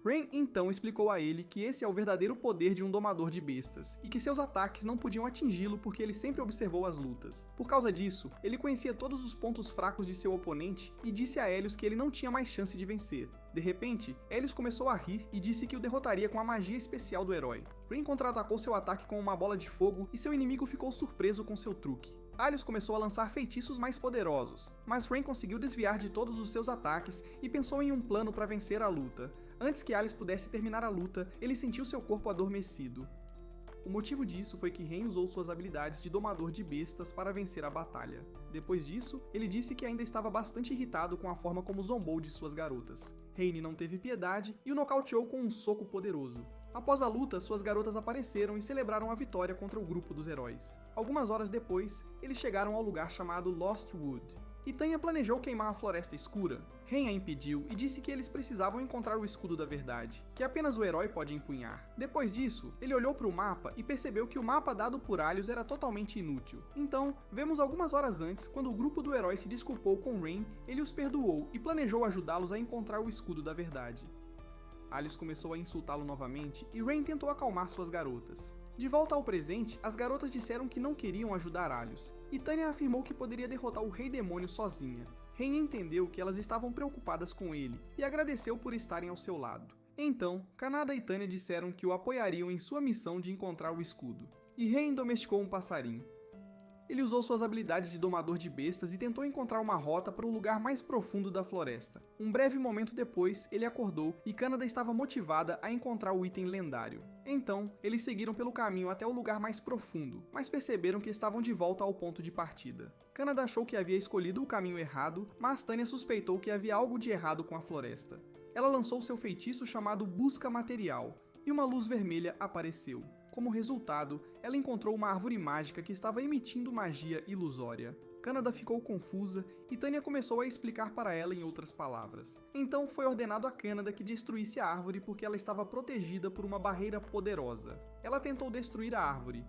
Rain então explicou a ele que esse é o verdadeiro poder de um domador de bestas, e que seus ataques não podiam atingi-lo porque ele sempre observou as lutas. Por causa disso, ele conhecia todos os pontos fracos de seu oponente e disse a Helios que ele não tinha mais chance de vencer. De repente, Helios começou a rir e disse que o derrotaria com a magia especial do herói. Rain contra-atacou seu ataque com uma bola de fogo e seu inimigo ficou surpreso com seu truque. Alius começou a lançar feitiços mais poderosos, mas Rain conseguiu desviar de todos os seus ataques e pensou em um plano para vencer a luta. Antes que Alius pudesse terminar a luta, ele sentiu seu corpo adormecido. O motivo disso foi que Rain usou suas habilidades de domador de bestas para vencer a batalha. Depois disso, ele disse que ainda estava bastante irritado com a forma como zombou de suas garotas. Rain não teve piedade e o nocauteou com um soco poderoso. Após a luta, suas garotas apareceram e celebraram a vitória contra o grupo dos heróis. Algumas horas depois, eles chegaram ao lugar chamado Lost Wood. E Tanya planejou queimar a Floresta Escura. Rain a impediu e disse que eles precisavam encontrar o Escudo da Verdade, que apenas o herói pode empunhar. Depois disso, ele olhou para o mapa e percebeu que o mapa dado por Alius era totalmente inútil. Então, vemos algumas horas antes, quando o grupo do herói se desculpou com Rain, ele os perdoou e planejou ajudá-los a encontrar o Escudo da Verdade. Alius começou a insultá-lo novamente e Rain tentou acalmar suas garotas. De volta ao presente, as garotas disseram que não queriam ajudar Alius, e Tanya afirmou que poderia derrotar o Rei Demônio sozinha. Rain entendeu que elas estavam preocupadas com ele e agradeceu por estarem ao seu lado. Então, Kanada e Tanya disseram que o apoiariam em sua missão de encontrar o escudo. E Rain domesticou um passarinho. Ele usou suas habilidades de domador de bestas e tentou encontrar uma rota para o lugar mais profundo da floresta. Um breve momento depois, ele acordou e Kanada estava motivada a encontrar o item lendário. Então, eles seguiram pelo caminho até o lugar mais profundo, mas perceberam que estavam de volta ao ponto de partida. Kanada achou que havia escolhido o caminho errado, mas Tanya suspeitou que havia algo de errado com a floresta. Ela lançou seu feitiço chamado Busca Material, e uma luz vermelha apareceu. Como resultado, ela encontrou uma árvore mágica que estava emitindo magia ilusória. Kanada ficou confusa e Tanya começou a explicar para ela em outras palavras. Então foi ordenado a Kanada que destruísse a árvore porque ela estava protegida por uma barreira poderosa. Ela tentou destruir a árvore,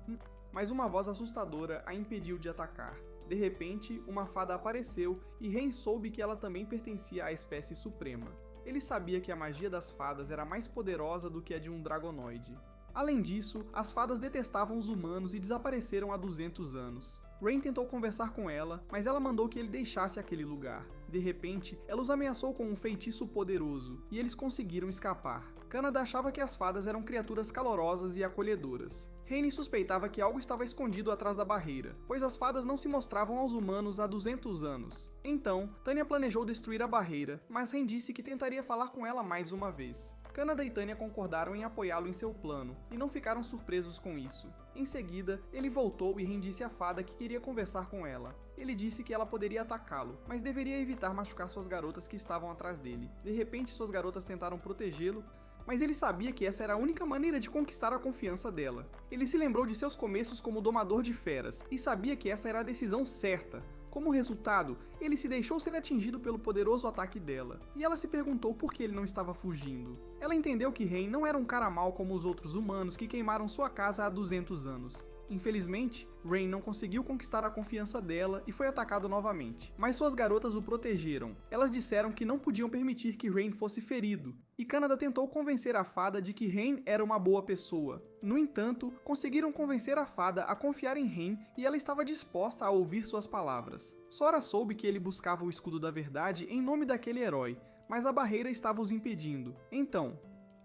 mas uma voz assustadora a impediu de atacar. De repente, uma fada apareceu e Rain soube que ela também pertencia à espécie suprema. Ele sabia que a magia das fadas era mais poderosa do que a de um dragonoide. Além disso, as fadas detestavam os humanos e desapareceram há 200 anos. Rain tentou conversar com ela, mas ela mandou que ele deixasse aquele lugar. De repente, ela os ameaçou com um feitiço poderoso, e eles conseguiram escapar. Kanada achava que as fadas eram criaturas calorosas e acolhedoras. Rain suspeitava que algo estava escondido atrás da barreira, pois as fadas não se mostravam aos humanos há 200 anos. Então, Tanya planejou destruir a barreira, mas Rain disse que tentaria falar com ela mais uma vez. Kanada e Tanya concordaram em apoiá-lo em seu plano, e não ficaram surpresos com isso. Em seguida, ele voltou e Rain disse à fada que queria conversar com ela. Ele disse que ela poderia atacá-lo, mas deveria evitar machucar suas garotas que estavam atrás dele. De repente, suas garotas tentaram protegê-lo, mas ele sabia que essa era a única maneira de conquistar a confiança dela. Ele se lembrou de seus começos como domador de feras, e sabia que essa era a decisão certa. Como resultado, ele se deixou ser atingido pelo poderoso ataque dela, e ela se perguntou por que ele não estava fugindo. Ela entendeu que Rain não era um cara mau como os outros humanos que queimaram sua casa há 200 anos. Infelizmente, Rain não conseguiu conquistar a confiança dela e foi atacado novamente, mas suas garotas o protegeram. Elas disseram que não podiam permitir que Rain fosse ferido, e Kanada tentou convencer a fada de que Rain era uma boa pessoa. No entanto, conseguiram convencer a fada a confiar em Rain e ela estava disposta a ouvir suas palavras. Sora soube que ele buscava o escudo da verdade em nome daquele herói, mas a barreira estava os impedindo. Então,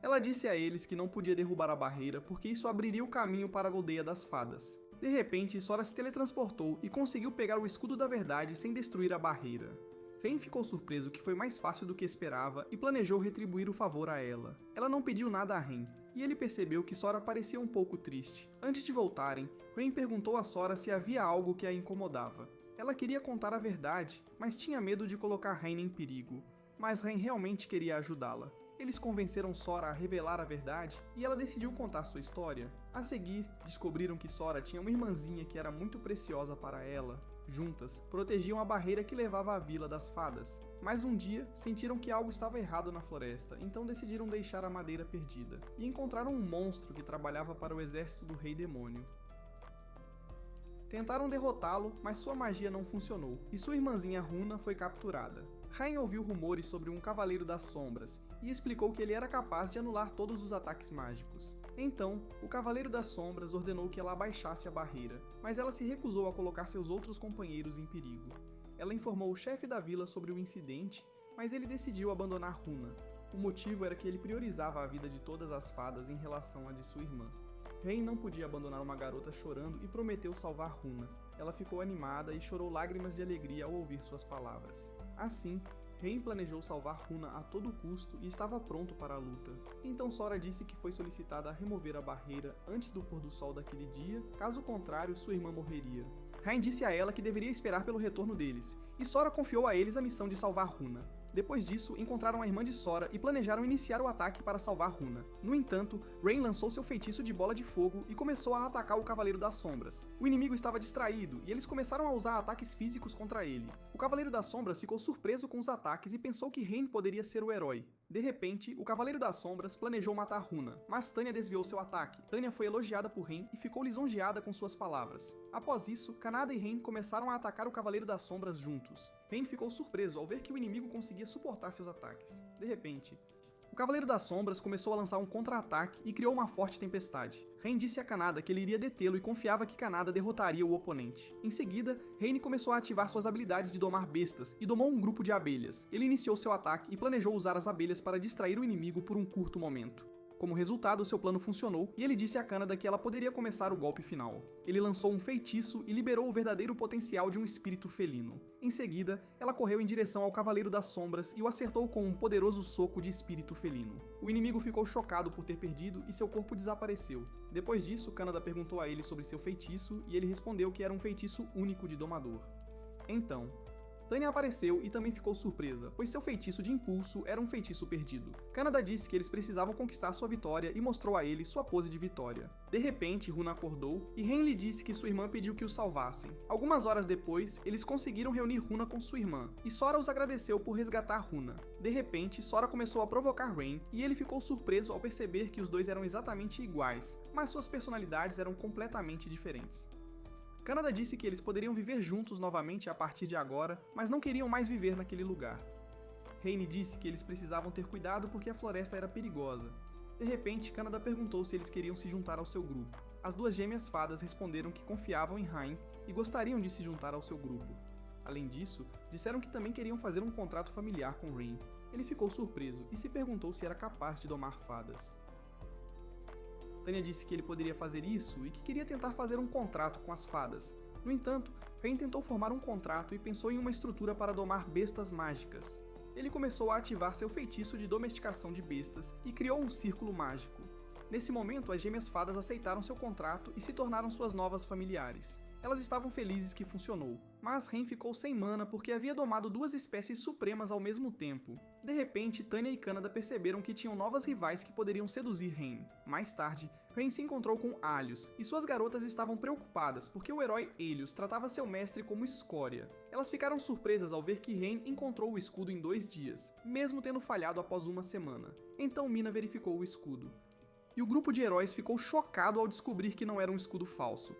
ela disse a eles que não podia derrubar a barreira porque isso abriria o caminho para a aldeia das fadas. De repente, Sora se teletransportou e conseguiu pegar o escudo da verdade sem destruir a barreira. Rain ficou surpreso que foi mais fácil do que esperava e planejou retribuir o favor a ela. Ela não pediu nada a Rain, e ele percebeu que Sora parecia um pouco triste. Antes de voltarem, Rain perguntou a Sora se havia algo que a incomodava. Ela queria contar a verdade, mas tinha medo de colocar Rain em perigo. Mas Rain realmente queria ajudá-la. Eles convenceram Sora a revelar a verdade e ela decidiu contar sua história. A seguir, descobriram que Sora tinha uma irmãzinha que era muito preciosa para ela. Juntas, protegiam a barreira que levava à Vila das Fadas. Mas um dia, sentiram que algo estava errado na floresta, então decidiram deixar a madeira perdida. E encontraram um monstro que trabalhava para o exército do Rei Demônio. Tentaram derrotá-lo, mas sua magia não funcionou, e sua irmãzinha Runa foi capturada. Rain ouviu rumores sobre um Cavaleiro das Sombras, e explicou que ele era capaz de anular todos os ataques mágicos. Então, o Cavaleiro das Sombras ordenou que ela abaixasse a barreira, mas ela se recusou a colocar seus outros companheiros em perigo. Ela informou o chefe da vila sobre o incidente, mas ele decidiu abandonar Runa. O motivo era que ele priorizava a vida de todas as fadas em relação à de sua irmã. Rain não podia abandonar uma garota chorando e prometeu salvar Runa. Ela ficou animada e chorou lágrimas de alegria ao ouvir suas palavras. Assim, Rain planejou salvar Runa a todo custo e estava pronto para a luta. Então Sora disse que foi solicitada a remover a barreira antes do pôr do sol daquele dia, caso contrário sua irmã morreria. Rain disse a ela que deveria esperar pelo retorno deles, e Sora confiou a eles a missão de salvar Runa. Depois disso, encontraram a irmã de Sora e planejaram iniciar o ataque para salvar Runa. No entanto, Rain lançou seu feitiço de bola de fogo e começou a atacar o Cavaleiro das Sombras. O inimigo estava distraído e eles começaram a usar ataques físicos contra ele. O Cavaleiro das Sombras ficou surpreso com os ataques e pensou que Rain poderia ser o herói. De repente, o Cavaleiro das Sombras planejou matar Runa, mas Tanya desviou seu ataque. Tanya foi elogiada por Rain e ficou lisonjeada com suas palavras. Após isso, Kanada e Rain começaram a atacar o Cavaleiro das Sombras juntos. Rain ficou surpreso ao ver que o inimigo conseguia suportar seus ataques. De repente, o Cavaleiro das Sombras começou a lançar um contra-ataque e criou uma forte tempestade. Rain disse a Kanada que ele iria detê-lo e confiava que Kanada derrotaria o oponente. Em seguida, Rain começou a ativar suas habilidades de domar bestas e domou um grupo de abelhas. Ele iniciou seu ataque e planejou usar as abelhas para distrair o inimigo por um curto momento. Como resultado, seu plano funcionou e ele disse a Kanada que ela poderia começar o golpe final. Ele lançou um feitiço e liberou o verdadeiro potencial de um espírito felino. Em seguida, ela correu em direção ao Cavaleiro das Sombras e o acertou com um poderoso soco de espírito felino. O inimigo ficou chocado por ter perdido e seu corpo desapareceu. Depois disso, Kanada perguntou a ele sobre seu feitiço e ele respondeu que era um feitiço único de domador. Então, Tanya apareceu e também ficou surpresa, pois seu feitiço de impulso era um feitiço perdido. Kanada disse que eles precisavam conquistar sua vitória e mostrou a ele sua pose de vitória. De repente, Runa acordou e Rain lhe disse que sua irmã pediu que o salvassem. Algumas horas depois, eles conseguiram reunir Runa com sua irmã, e Sora os agradeceu por resgatar Runa. De repente, Sora começou a provocar Rain e ele ficou surpreso ao perceber que os dois eram exatamente iguais, mas suas personalidades eram completamente diferentes. Kanada disse que eles poderiam viver juntos novamente a partir de agora, mas não queriam mais viver naquele lugar. Rain disse que eles precisavam ter cuidado porque a floresta era perigosa. De repente, Kanada perguntou se eles queriam se juntar ao seu grupo. As duas gêmeas fadas responderam que confiavam em Rain e gostariam de se juntar ao seu grupo. Além disso, disseram que também queriam fazer um contrato familiar com Rain. Ele ficou surpreso e se perguntou se era capaz de domar fadas. Tanya disse que ele poderia fazer isso e que queria tentar fazer um contrato com as fadas. No entanto, Rain tentou formar um contrato e pensou em uma estrutura para domar bestas mágicas. Ele começou a ativar seu feitiço de domesticação de bestas e criou um círculo mágico. Nesse momento, as gêmeas fadas aceitaram seu contrato e se tornaram suas novas familiares. Elas estavam felizes que funcionou, mas Rain ficou sem mana porque havia domado duas espécies supremas ao mesmo tempo. De repente, Tanya e Kanada perceberam que tinham novas rivais que poderiam seduzir Rain. Mais tarde, Rain se encontrou com Alius, e suas garotas estavam preocupadas porque o herói Helios tratava seu mestre como escória. Elas ficaram surpresas ao ver que Rain encontrou o escudo em 2 dias, mesmo tendo falhado após uma semana. Então Mina verificou o escudo. E o grupo de heróis ficou chocado ao descobrir que não era um escudo falso.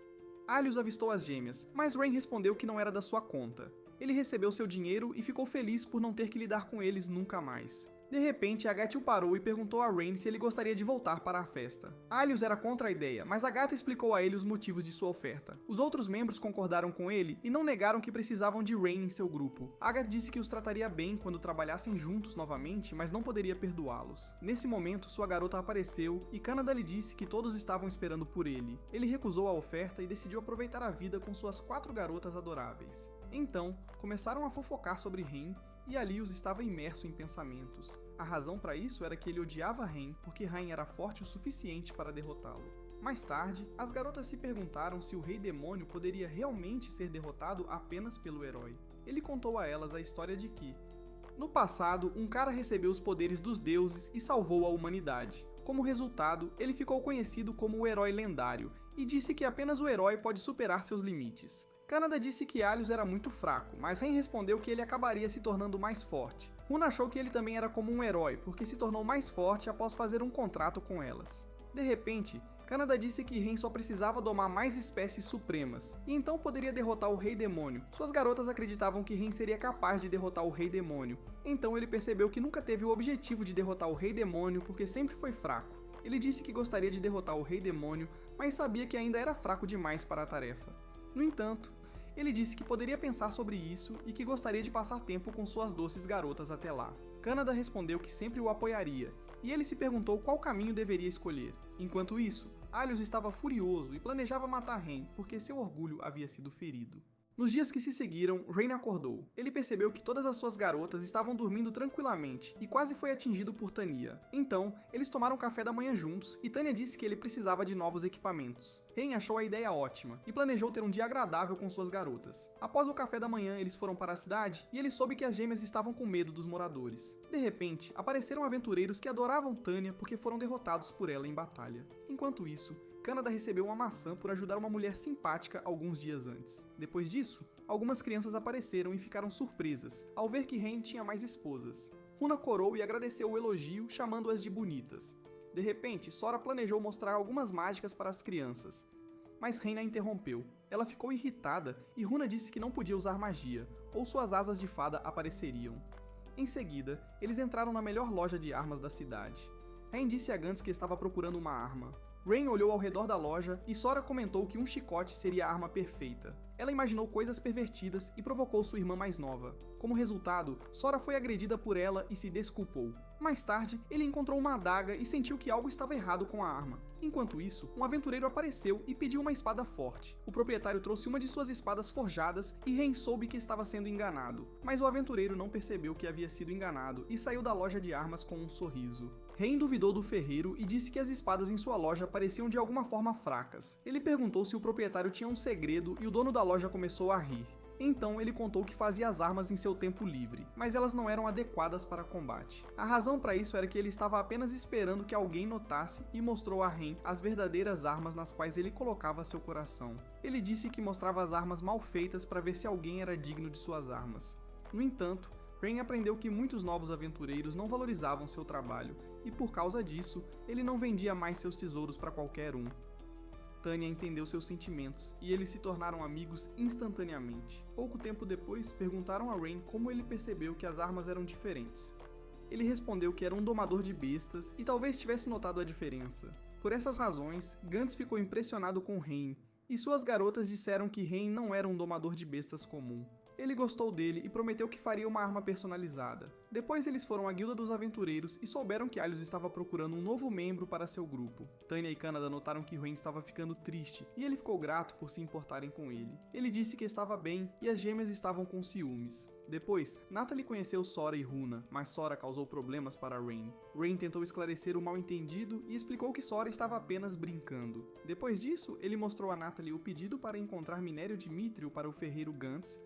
Alius avistou as gêmeas, mas Rain respondeu que não era da sua conta. Ele recebeu seu dinheiro e ficou feliz por não ter que lidar com eles nunca mais. De repente, Agatha o parou e perguntou a Rain se ele gostaria de voltar para a festa. Alius era contra a ideia, mas Agatha explicou a ele os motivos de sua oferta. Os outros membros concordaram com ele e não negaram que precisavam de Rain em seu grupo. Agatha disse que os trataria bem quando trabalhassem juntos novamente, mas não poderia perdoá-los. Nesse momento, sua garota apareceu e Kanada lhe disse que todos estavam esperando por ele. Ele recusou a oferta e decidiu aproveitar a vida com suas 4 garotas adoráveis. Então, começaram a fofocar sobre Rain, e Alius estava imerso em pensamentos. A razão para isso era que ele odiava Rain porque Rain era forte o suficiente para derrotá-lo. Mais tarde, as garotas se perguntaram se o Rei Demônio poderia realmente ser derrotado apenas pelo herói. Ele contou a elas a história de que, no passado, um cara recebeu os poderes dos deuses e salvou a humanidade. Como resultado, ele ficou conhecido como o herói lendário e disse que apenas o herói pode superar seus limites. Kanada disse que Alhos era muito fraco, mas Ren respondeu que ele acabaria se tornando mais forte. Runa achou que ele também era como um herói, porque se tornou mais forte após fazer um contrato com elas. De repente, Kanada disse que Ren só precisava domar mais espécies supremas, e então poderia derrotar o Rei Demônio. Suas garotas acreditavam que Ren seria capaz de derrotar o Rei Demônio, então ele percebeu que nunca teve o objetivo de derrotar o Rei Demônio porque sempre foi fraco. Ele disse que gostaria de derrotar o Rei Demônio, mas sabia que ainda era fraco demais para a tarefa. No entanto, ele disse que poderia pensar sobre isso e que gostaria de passar tempo com suas doces garotas até lá. Kanada respondeu que sempre o apoiaria, e ele se perguntou qual caminho deveria escolher. Enquanto isso, Alhos estava furioso e planejava matar Ren, porque seu orgulho havia sido ferido. Nos dias que se seguiram, Rain acordou. Ele percebeu que todas as suas garotas estavam dormindo tranquilamente e quase foi atingido por Tanya. Então, eles tomaram café da manhã juntos e Tanya disse que ele precisava de novos equipamentos. Rain achou a ideia ótima e planejou ter um dia agradável com suas garotas. Após o café da manhã, eles foram para a cidade e ele soube que as gêmeas estavam com medo dos moradores. De repente, apareceram aventureiros que adoravam Tanya porque foram derrotados por ela em batalha. Enquanto isso, Kanada recebeu uma maçã por ajudar uma mulher simpática alguns dias antes. Depois disso, algumas crianças apareceram e ficaram surpresas ao ver que Rain tinha mais esposas. Runa corou e agradeceu o elogio, chamando-as de bonitas. De repente, Sora planejou mostrar algumas mágicas para as crianças, mas Rain a interrompeu. Ela ficou irritada e Runa disse que não podia usar magia, ou suas asas de fada apareceriam. Em seguida, eles entraram na melhor loja de armas da cidade. Rain disse a Gantz que estava procurando uma arma. Rain olhou ao redor da loja e Sora comentou que um chicote seria a arma perfeita. Ela imaginou coisas pervertidas e provocou sua irmã mais nova. Como resultado, Sora foi agredida por ela e se desculpou. Mais tarde, ele encontrou uma adaga e sentiu que algo estava errado com a arma. Enquanto isso, um aventureiro apareceu e pediu uma espada forte. O proprietário trouxe uma de suas espadas forjadas e Rain soube que estava sendo enganado. Mas o aventureiro não percebeu que havia sido enganado e saiu da loja de armas com um sorriso. Rain duvidou do ferreiro e disse que as espadas em sua loja pareciam de alguma forma fracas. Ele perguntou se o proprietário tinha um segredo e o dono da loja começou a rir. Então ele contou que fazia as armas em seu tempo livre, mas elas não eram adequadas para combate. A razão para isso era que ele estava apenas esperando que alguém notasse e mostrou a Rain as verdadeiras armas nas quais ele colocava seu coração. Ele disse que mostrava as armas mal feitas para ver se alguém era digno de suas armas. No entanto, Rain aprendeu que muitos novos aventureiros não valorizavam seu trabalho, e por causa disso, ele não vendia mais seus tesouros para qualquer um. Tanya entendeu seus sentimentos, e eles se tornaram amigos instantaneamente. Pouco tempo depois, perguntaram a Rain como ele percebeu que as armas eram diferentes. Ele respondeu que era um domador de bestas e talvez tivesse notado a diferença. Por essas razões, Gantz ficou impressionado com Rain, e suas garotas disseram que Rain não era um domador de bestas comum. Ele gostou dele e prometeu que faria uma arma personalizada. Depois eles foram à Guilda dos Aventureiros e souberam que Alhos estava procurando um novo membro para seu grupo. Tanya e Kanada notaram que Rain estava ficando triste e ele ficou grato por se importarem com ele. Ele disse que estava bem e as gêmeas estavam com ciúmes. Depois, Natalie conheceu Sora e Runa, mas Sora causou problemas para Rain. Rain tentou esclarecer o mal-entendido e explicou que Sora estava apenas brincando. Depois disso, ele mostrou a Natalie o pedido para encontrar minério de Mithril para o ferreiro Gantz.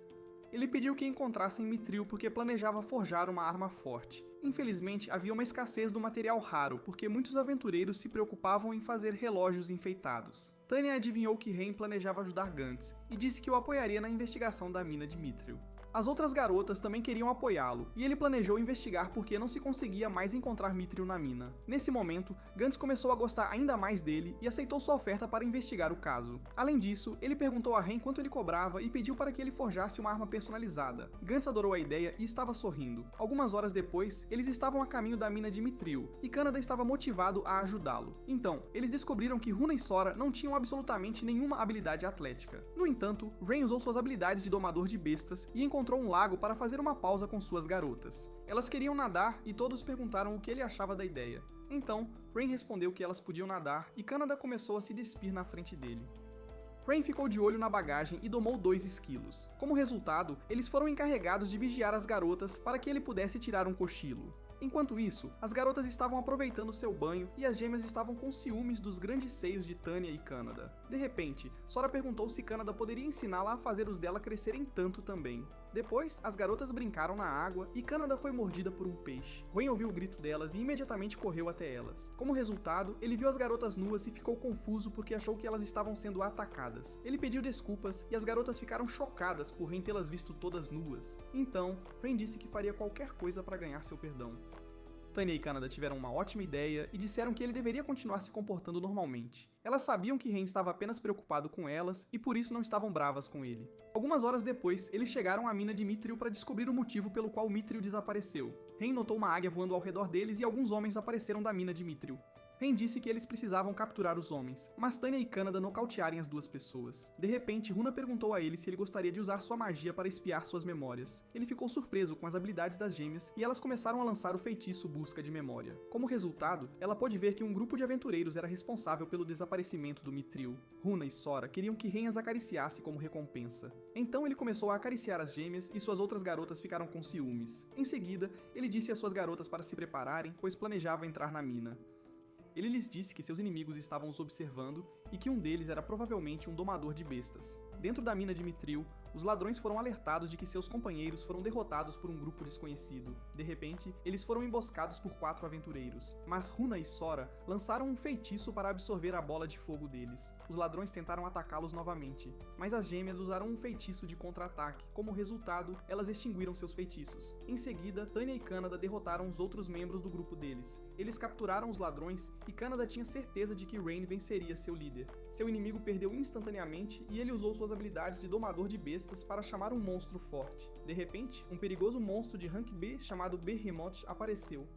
Ele pediu que encontrassem Mithril porque planejava forjar uma arma forte. Infelizmente, havia uma escassez do material raro, porque muitos aventureiros se preocupavam em fazer relógios enfeitados. Tanya adivinhou que Rain planejava ajudar Gantz, e disse que o apoiaria na investigação da mina de Mithril. As outras garotas também queriam apoiá-lo, e ele planejou investigar porque não se conseguia mais encontrar Mithril na mina. Nesse momento, Gantz começou a gostar ainda mais dele e aceitou sua oferta para investigar o caso. Além disso, ele perguntou a Rain quanto ele cobrava e pediu para que ele forjasse uma arma personalizada. Gantz adorou a ideia e estava sorrindo. Algumas horas depois, eles estavam a caminho da mina de Mithril, e Kanada estava motivado a ajudá-lo. Então, eles descobriram que Runa e Sora não tinham absolutamente nenhuma habilidade atlética. No entanto, Rain usou suas habilidades de domador de bestas e encontrou um lago para fazer uma pausa com suas garotas. Elas queriam nadar e todos perguntaram o que ele achava da ideia. Então, Rain respondeu que elas podiam nadar e Kanada começou a se despir na frente dele. Rain ficou de olho na bagagem e domou 2 esquilos. Como resultado, eles foram encarregados de vigiar as garotas para que ele pudesse tirar um cochilo. Enquanto isso, as garotas estavam aproveitando seu banho e as gêmeas estavam com ciúmes dos grandes seios de Tanya e Kanada. De repente, Sora perguntou se Kanada poderia ensiná-la a fazer os dela crescerem tanto também. Depois, as garotas brincaram na água e Canada foi mordida por um peixe. Rain ouviu o grito delas e imediatamente correu até elas. Como resultado, ele viu as garotas nuas e ficou confuso porque achou que elas estavam sendo atacadas. Ele pediu desculpas e as garotas ficaram chocadas por Rain tê-las visto todas nuas. Então, Rain disse que faria qualquer coisa para ganhar seu perdão. Tanya e Canada tiveram uma ótima ideia e disseram que ele deveria continuar se comportando normalmente. Elas sabiam que Rain estava apenas preocupado com elas e por isso não estavam bravas com ele. Algumas horas depois, eles chegaram à mina de Mithril para descobrir o motivo pelo qual Mithril desapareceu. Rain notou uma águia voando ao redor deles e alguns homens apareceram da mina de Mithril. Rain disse que eles precisavam capturar os homens, mas Tanya e Canada nocautearem as duas pessoas. De repente, Runa perguntou a ele se ele gostaria de usar sua magia para espiar suas memórias. Ele ficou surpreso com as habilidades das gêmeas e elas começaram a lançar o feitiço Busca de Memória. Como resultado, ela pôde ver que um grupo de aventureiros era responsável pelo desaparecimento do Mithril. Runa e Sora queriam que Rain as acariciasse como recompensa. Então ele começou a acariciar as gêmeas e suas outras garotas ficaram com ciúmes. Em seguida, ele disse às suas garotas para se prepararem, pois planejava entrar na mina. Ele lhes disse que seus inimigos estavam os observando e que um deles era provavelmente um domador de bestas. Dentro da mina de Mithril, os ladrões foram alertados de que seus companheiros foram derrotados por um grupo desconhecido. De repente, eles foram emboscados por 4 aventureiros, mas Runa e Sora lançaram um feitiço para absorver a bola de fogo deles. Os ladrões tentaram atacá-los novamente, mas as gêmeas usaram um feitiço de contra-ataque. Como resultado, elas extinguiram seus feitiços. Em seguida, Tanya e Canada derrotaram os outros membros do grupo deles. Eles capturaram os ladrões e Canada tinha certeza de que Rain venceria seu líder. Seu inimigo perdeu instantaneamente e ele usou suas habilidades de domador de bestas para chamar um monstro forte. De repente, um perigoso monstro de rank B chamado Behemoth apareceu.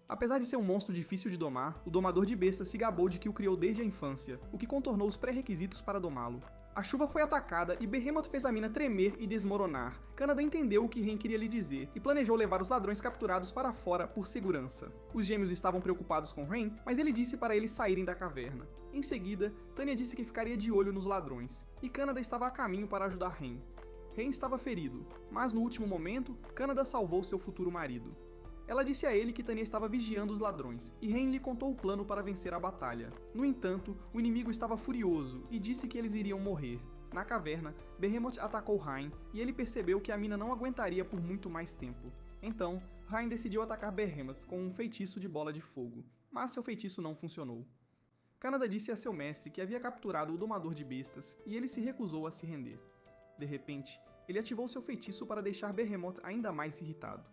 Apesar de ser um monstro difícil de domar, o domador de bestas se gabou de que o criou desde a infância, o que contornou os pré-requisitos para domá-lo. A chuva foi atacada e Behemoth fez a mina tremer e desmoronar. Canada entendeu o que Rain queria lhe dizer e planejou levar os ladrões capturados para fora por segurança. Os gêmeos estavam preocupados com Rain, mas ele disse para eles saírem da caverna. Em seguida, Tanya disse que ficaria de olho nos ladrões, e Canada estava a caminho para ajudar Rain. Rain estava ferido, mas no último momento, Canada salvou seu futuro marido. Ela disse a ele que Tanya estava vigiando os ladrões, e Rain lhe contou o plano para vencer a batalha. No entanto, o inimigo estava furioso e disse que eles iriam morrer. Na caverna, Behemoth atacou Rain e ele percebeu que a mina não aguentaria por muito mais tempo. Então, Rain decidiu atacar Behemoth com um feitiço de bola de fogo, mas seu feitiço não funcionou. Canada disse a seu mestre que havia capturado o domador de bestas e ele se recusou a se render. De repente, ele ativou seu feitiço para deixar Behemoth ainda mais irritado.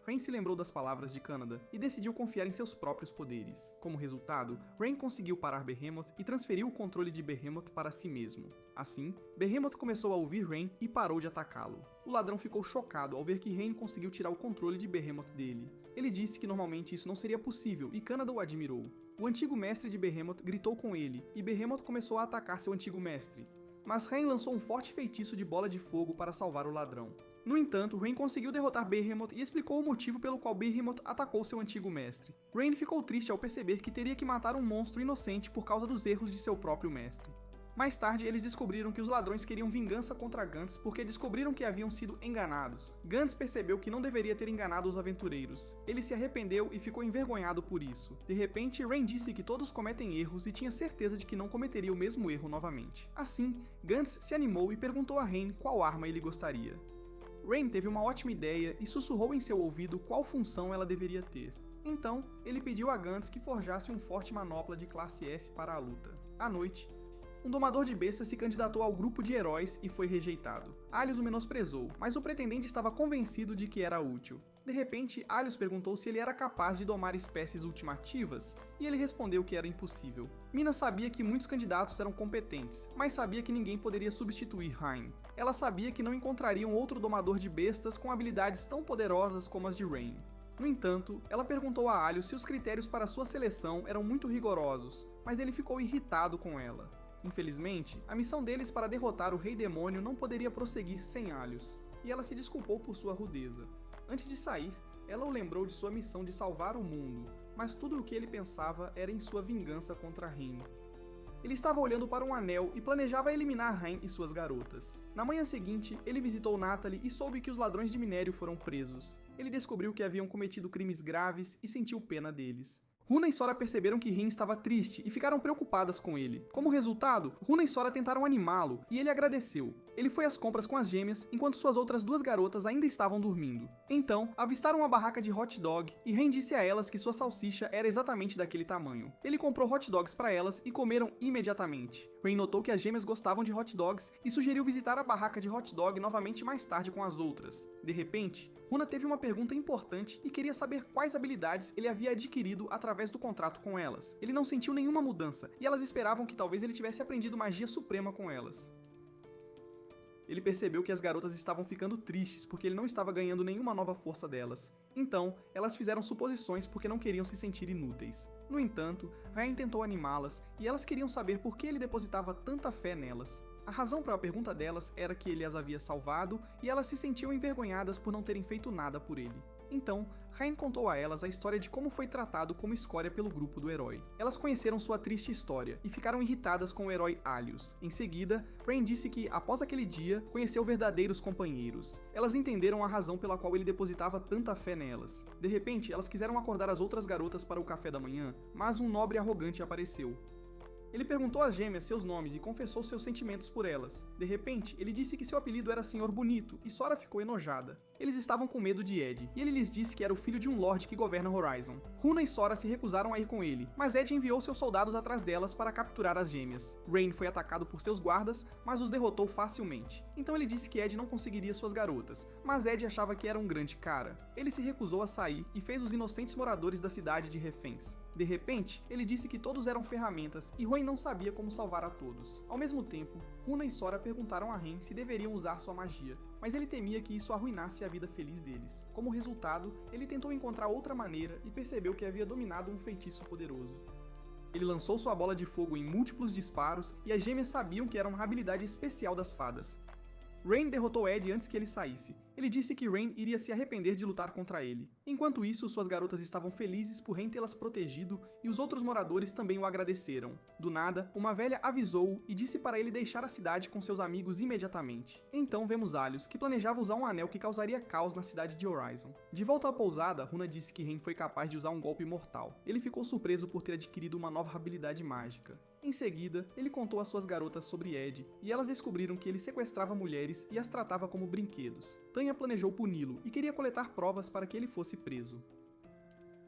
Rain se lembrou das palavras de Canada e decidiu confiar em seus próprios poderes. Como resultado, Rain conseguiu parar Behemoth e transferiu o controle de Behemoth para si mesmo. Assim, Behemoth começou a ouvir Rain e parou de atacá-lo. O ladrão ficou chocado ao ver que Rain conseguiu tirar o controle de Behemoth dele. Ele disse que normalmente isso não seria possível e Canada o admirou. O antigo mestre de Behemoth gritou com ele e Behemoth começou a atacar seu antigo mestre. Mas Rain lançou um forte feitiço de bola de fogo para salvar o ladrão. No entanto, Rain conseguiu derrotar Behemoth e explicou o motivo pelo qual Behemoth atacou seu antigo mestre. Rain ficou triste ao perceber que teria que matar um monstro inocente por causa dos erros de seu próprio mestre. Mais tarde, eles descobriram que os ladrões queriam vingança contra Gantz porque descobriram que haviam sido enganados. Gantz percebeu que não deveria ter enganado os aventureiros. Ele se arrependeu e ficou envergonhado por isso. De repente, Rain disse que todos cometem erros e tinha certeza de que não cometeria o mesmo erro novamente. Assim, Gantz se animou e perguntou a Rain qual arma ele gostaria. Rain teve uma ótima ideia e sussurrou em seu ouvido qual função ela deveria ter. Então, ele pediu a Gantz que forjasse um forte manopla de classe S para a luta. À noite, um domador de bestas se candidatou ao grupo de heróis e foi rejeitado. Alius o menosprezou, mas o pretendente estava convencido de que era útil. De repente, Alius perguntou se ele era capaz de domar espécies ultimativas, e ele respondeu que era impossível. Mina sabia que muitos candidatos eram competentes, mas sabia que ninguém poderia substituir Rain. Ela sabia que não encontrariam outro domador de bestas com habilidades tão poderosas como as de Rain. No entanto, ela perguntou a Alius se os critérios para sua seleção eram muito rigorosos, mas ele ficou irritado com ela. Infelizmente, a missão deles para derrotar o Rei Demônio não poderia prosseguir sem Alius, e ela se desculpou por sua rudeza. Antes de sair, ela o lembrou de sua missão de salvar o mundo, mas tudo o que ele pensava era em sua vingança contra Rain. Ele estava olhando para um anel e planejava eliminar Rain e suas garotas. Na manhã seguinte, ele visitou Natalie e soube que os ladrões de minério foram presos. Ele descobriu que haviam cometido crimes graves e sentiu pena deles. Runa e Sora perceberam que Rin estava triste e ficaram preocupadas com ele. Como resultado, Runa e Sora tentaram animá-lo e ele agradeceu. Ele foi às compras com as gêmeas enquanto suas outras duas garotas ainda estavam dormindo. Então, avistaram uma barraca de hot dog e Rin disse a elas que sua salsicha era exatamente daquele tamanho. Ele comprou hot dogs para elas e comeram imediatamente. Rin notou que as gêmeas gostavam de hot dogs e sugeriu visitar a barraca de hot dog novamente mais tarde com as outras. De repente, Runa teve uma pergunta importante e queria saber quais habilidades ele havia adquirido através do contrato com elas. Ele não sentiu nenhuma mudança e elas esperavam que talvez ele tivesse aprendido magia suprema com elas. Ele percebeu que as garotas estavam ficando tristes porque ele não estava ganhando nenhuma nova força delas. Então, elas fizeram suposições porque não queriam se sentir inúteis. No entanto, Ryan tentou animá-las e elas queriam saber por que ele depositava tanta fé nelas. A razão para a pergunta delas era que ele as havia salvado e elas se sentiam envergonhadas por não terem feito nada por ele. Então, Ryan contou a elas a história de como foi tratado como escória pelo grupo do herói. Elas conheceram sua triste história e ficaram irritadas com o herói Alius. Em seguida, Ryan disse que, após aquele dia, conheceu verdadeiros companheiros. Elas entenderam a razão pela qual ele depositava tanta fé nelas. De repente, elas quiseram acordar as outras garotas para o café da manhã, mas um nobre arrogante apareceu. Ele perguntou às gêmeas seus nomes e confessou seus sentimentos por elas. De repente, ele disse que seu apelido era Senhor Bonito, e Sora ficou enojada. Eles estavam com medo de Ed, e ele lhes disse que era o filho de um lorde que governa Horizon. Runa e Sora se recusaram a ir com ele, mas Ed enviou seus soldados atrás delas para capturar as gêmeas. Rain foi atacado por seus guardas, mas os derrotou facilmente. Então ele disse que Ed não conseguiria suas garotas, mas Ed achava que era um grande cara. Ele se recusou a sair e fez os inocentes moradores da cidade de reféns. De repente, ele disse que todos eram ferramentas e Rain não sabia como salvar a todos. Ao mesmo tempo, Runa e Sora perguntaram a Rain se deveriam usar sua magia, mas ele temia que isso arruinasse a vida feliz deles. Como resultado, ele tentou encontrar outra maneira e percebeu que havia dominado um feitiço poderoso. Ele lançou sua bola de fogo em múltiplos disparos e as gêmeas sabiam que era uma habilidade especial das fadas. Rain derrotou Ed antes que ele saísse. Ele disse que Rain iria se arrepender de lutar contra ele. Enquanto isso, suas garotas estavam felizes por Rain tê-las protegido e os outros moradores também o agradeceram. Do nada, uma velha avisou-o e disse para ele deixar a cidade com seus amigos imediatamente. Então vemos Alius, que planejava usar um anel que causaria caos na cidade de Horizon. De volta à pousada, Runa disse que Rain foi capaz de usar um golpe mortal. Ele ficou surpreso por ter adquirido uma nova habilidade mágica. Em seguida, ele contou às suas garotas sobre Ed, e elas descobriram que ele sequestrava mulheres e as tratava como brinquedos. Tanya planejou puni-lo e queria coletar provas para que ele fosse preso.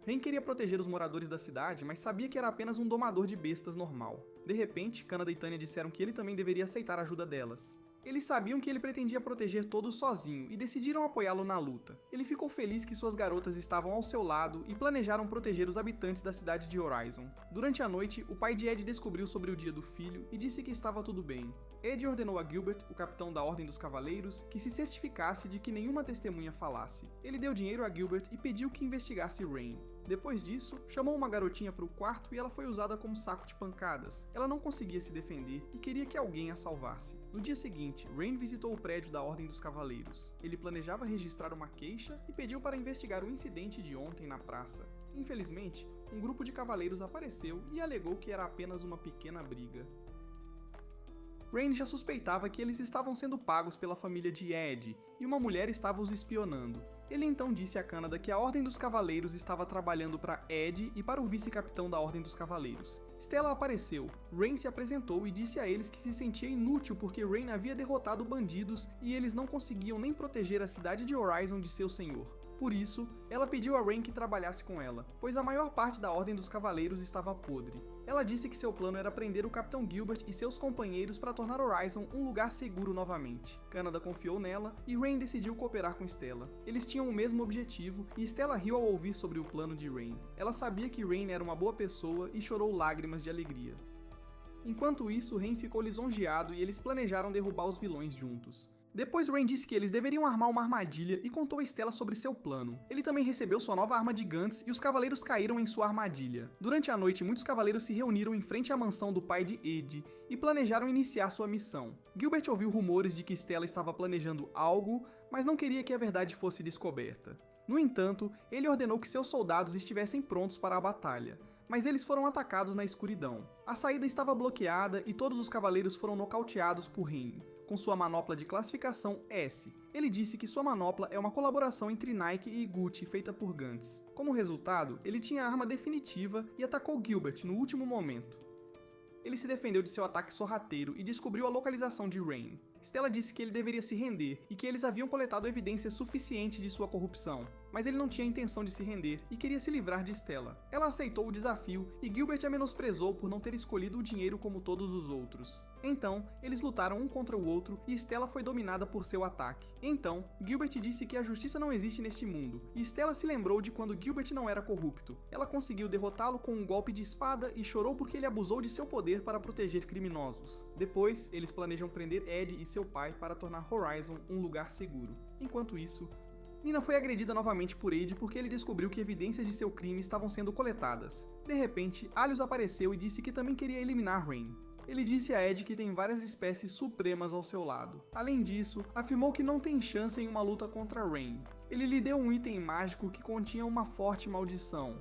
Rain queria proteger os moradores da cidade, mas sabia que era apenas um domador de bestas normal. De repente, Kaneda e Tanya disseram que ele também deveria aceitar a ajuda delas. Eles sabiam que ele pretendia proteger todos sozinho e decidiram apoiá-lo na luta. Ele ficou feliz que suas garotas estavam ao seu lado e planejaram proteger os habitantes da cidade de Horizon. Durante a noite, o pai de Ed descobriu sobre o dia do filho e disse que estava tudo bem. Ed ordenou a Gilbert, o capitão da Ordem dos Cavaleiros, que se certificasse de que nenhuma testemunha falasse. Ele deu dinheiro a Gilbert e pediu que investigasse Rain. Depois disso, chamou uma garotinha para o quarto e ela foi usada como saco de pancadas. Ela não conseguia se defender e queria que alguém a salvasse. No dia seguinte, Rain visitou o prédio da Ordem dos Cavaleiros. Ele planejava registrar uma queixa e pediu para investigar o incidente de ontem na praça. Infelizmente, um grupo de cavaleiros apareceu e alegou que era apenas uma pequena briga. Rain já suspeitava que eles estavam sendo pagos pela família de Ed, e uma mulher estava os espionando. Ele então disse a Kaneda que a Ordem dos Cavaleiros estava trabalhando para Ed e para o vice-capitão da Ordem dos Cavaleiros. Stella apareceu, Rain se apresentou e disse a eles que se sentia inútil porque Rain havia derrotado bandidos e eles não conseguiam nem proteger a cidade de Horizon de seu senhor. Por isso, ela pediu a Rain que trabalhasse com ela, pois a maior parte da Ordem dos Cavaleiros estava podre. Ela disse que seu plano era prender o Capitão Gilbert e seus companheiros para tornar Horizon um lugar seguro novamente. Kaneda confiou nela e Rain decidiu cooperar com Stella. Eles tinham o mesmo objetivo e Stella riu ao ouvir sobre o plano de Rain. Ela sabia que Rain era uma boa pessoa e chorou lágrimas de alegria. Enquanto isso, Rain ficou lisonjeado e eles planejaram derrubar os vilões juntos. Depois Rain disse que eles deveriam armar uma armadilha e contou a Stella sobre seu plano. Ele também recebeu sua nova arma de Gantz e os cavaleiros caíram em sua armadilha. Durante a noite, muitos cavaleiros se reuniram em frente à mansão do pai de Ed e planejaram iniciar sua missão. Gilbert ouviu rumores de que Stella estava planejando algo, mas não queria que a verdade fosse descoberta. No entanto, ele ordenou que seus soldados estivessem prontos para a batalha, mas eles foram atacados na escuridão. A saída estava bloqueada e todos os cavaleiros foram nocauteados por Rain. Com sua manopla de classificação S, Ele disse que sua manopla é uma colaboração entre Nike e Gucci feita por Gantz. Como resultado, ele tinha a arma definitiva e atacou Gilbert no último momento. Ele se defendeu de seu ataque sorrateiro e descobriu a localização de Rain. Stella disse que ele deveria se render e que eles haviam coletado evidência suficiente de sua corrupção, mas ele não tinha a intenção de se render e queria se livrar de Stella. Ela aceitou o desafio e Gilbert a menosprezou por não ter escolhido o dinheiro como todos os outros. Então, eles lutaram um contra o outro e Stella foi dominada por seu ataque. Então, Gilbert disse que a justiça não existe neste mundo, e Stella se lembrou de quando Gilbert não era corrupto. Ela conseguiu derrotá-lo com um golpe de espada e chorou porque ele abusou de seu poder para proteger criminosos. Depois, eles planejam prender Ed e seu pai para tornar Horizon um lugar seguro. Enquanto isso, Nina foi agredida novamente por Ed porque ele descobriu que evidências de seu crime estavam sendo coletadas. De repente, Alius apareceu e disse que também queria eliminar Rain. Ele disse a Ed que tem várias espécies supremas ao seu lado. Além disso, afirmou que não tem chance em uma luta contra Rain. Ele lhe deu um item mágico que continha uma forte maldição.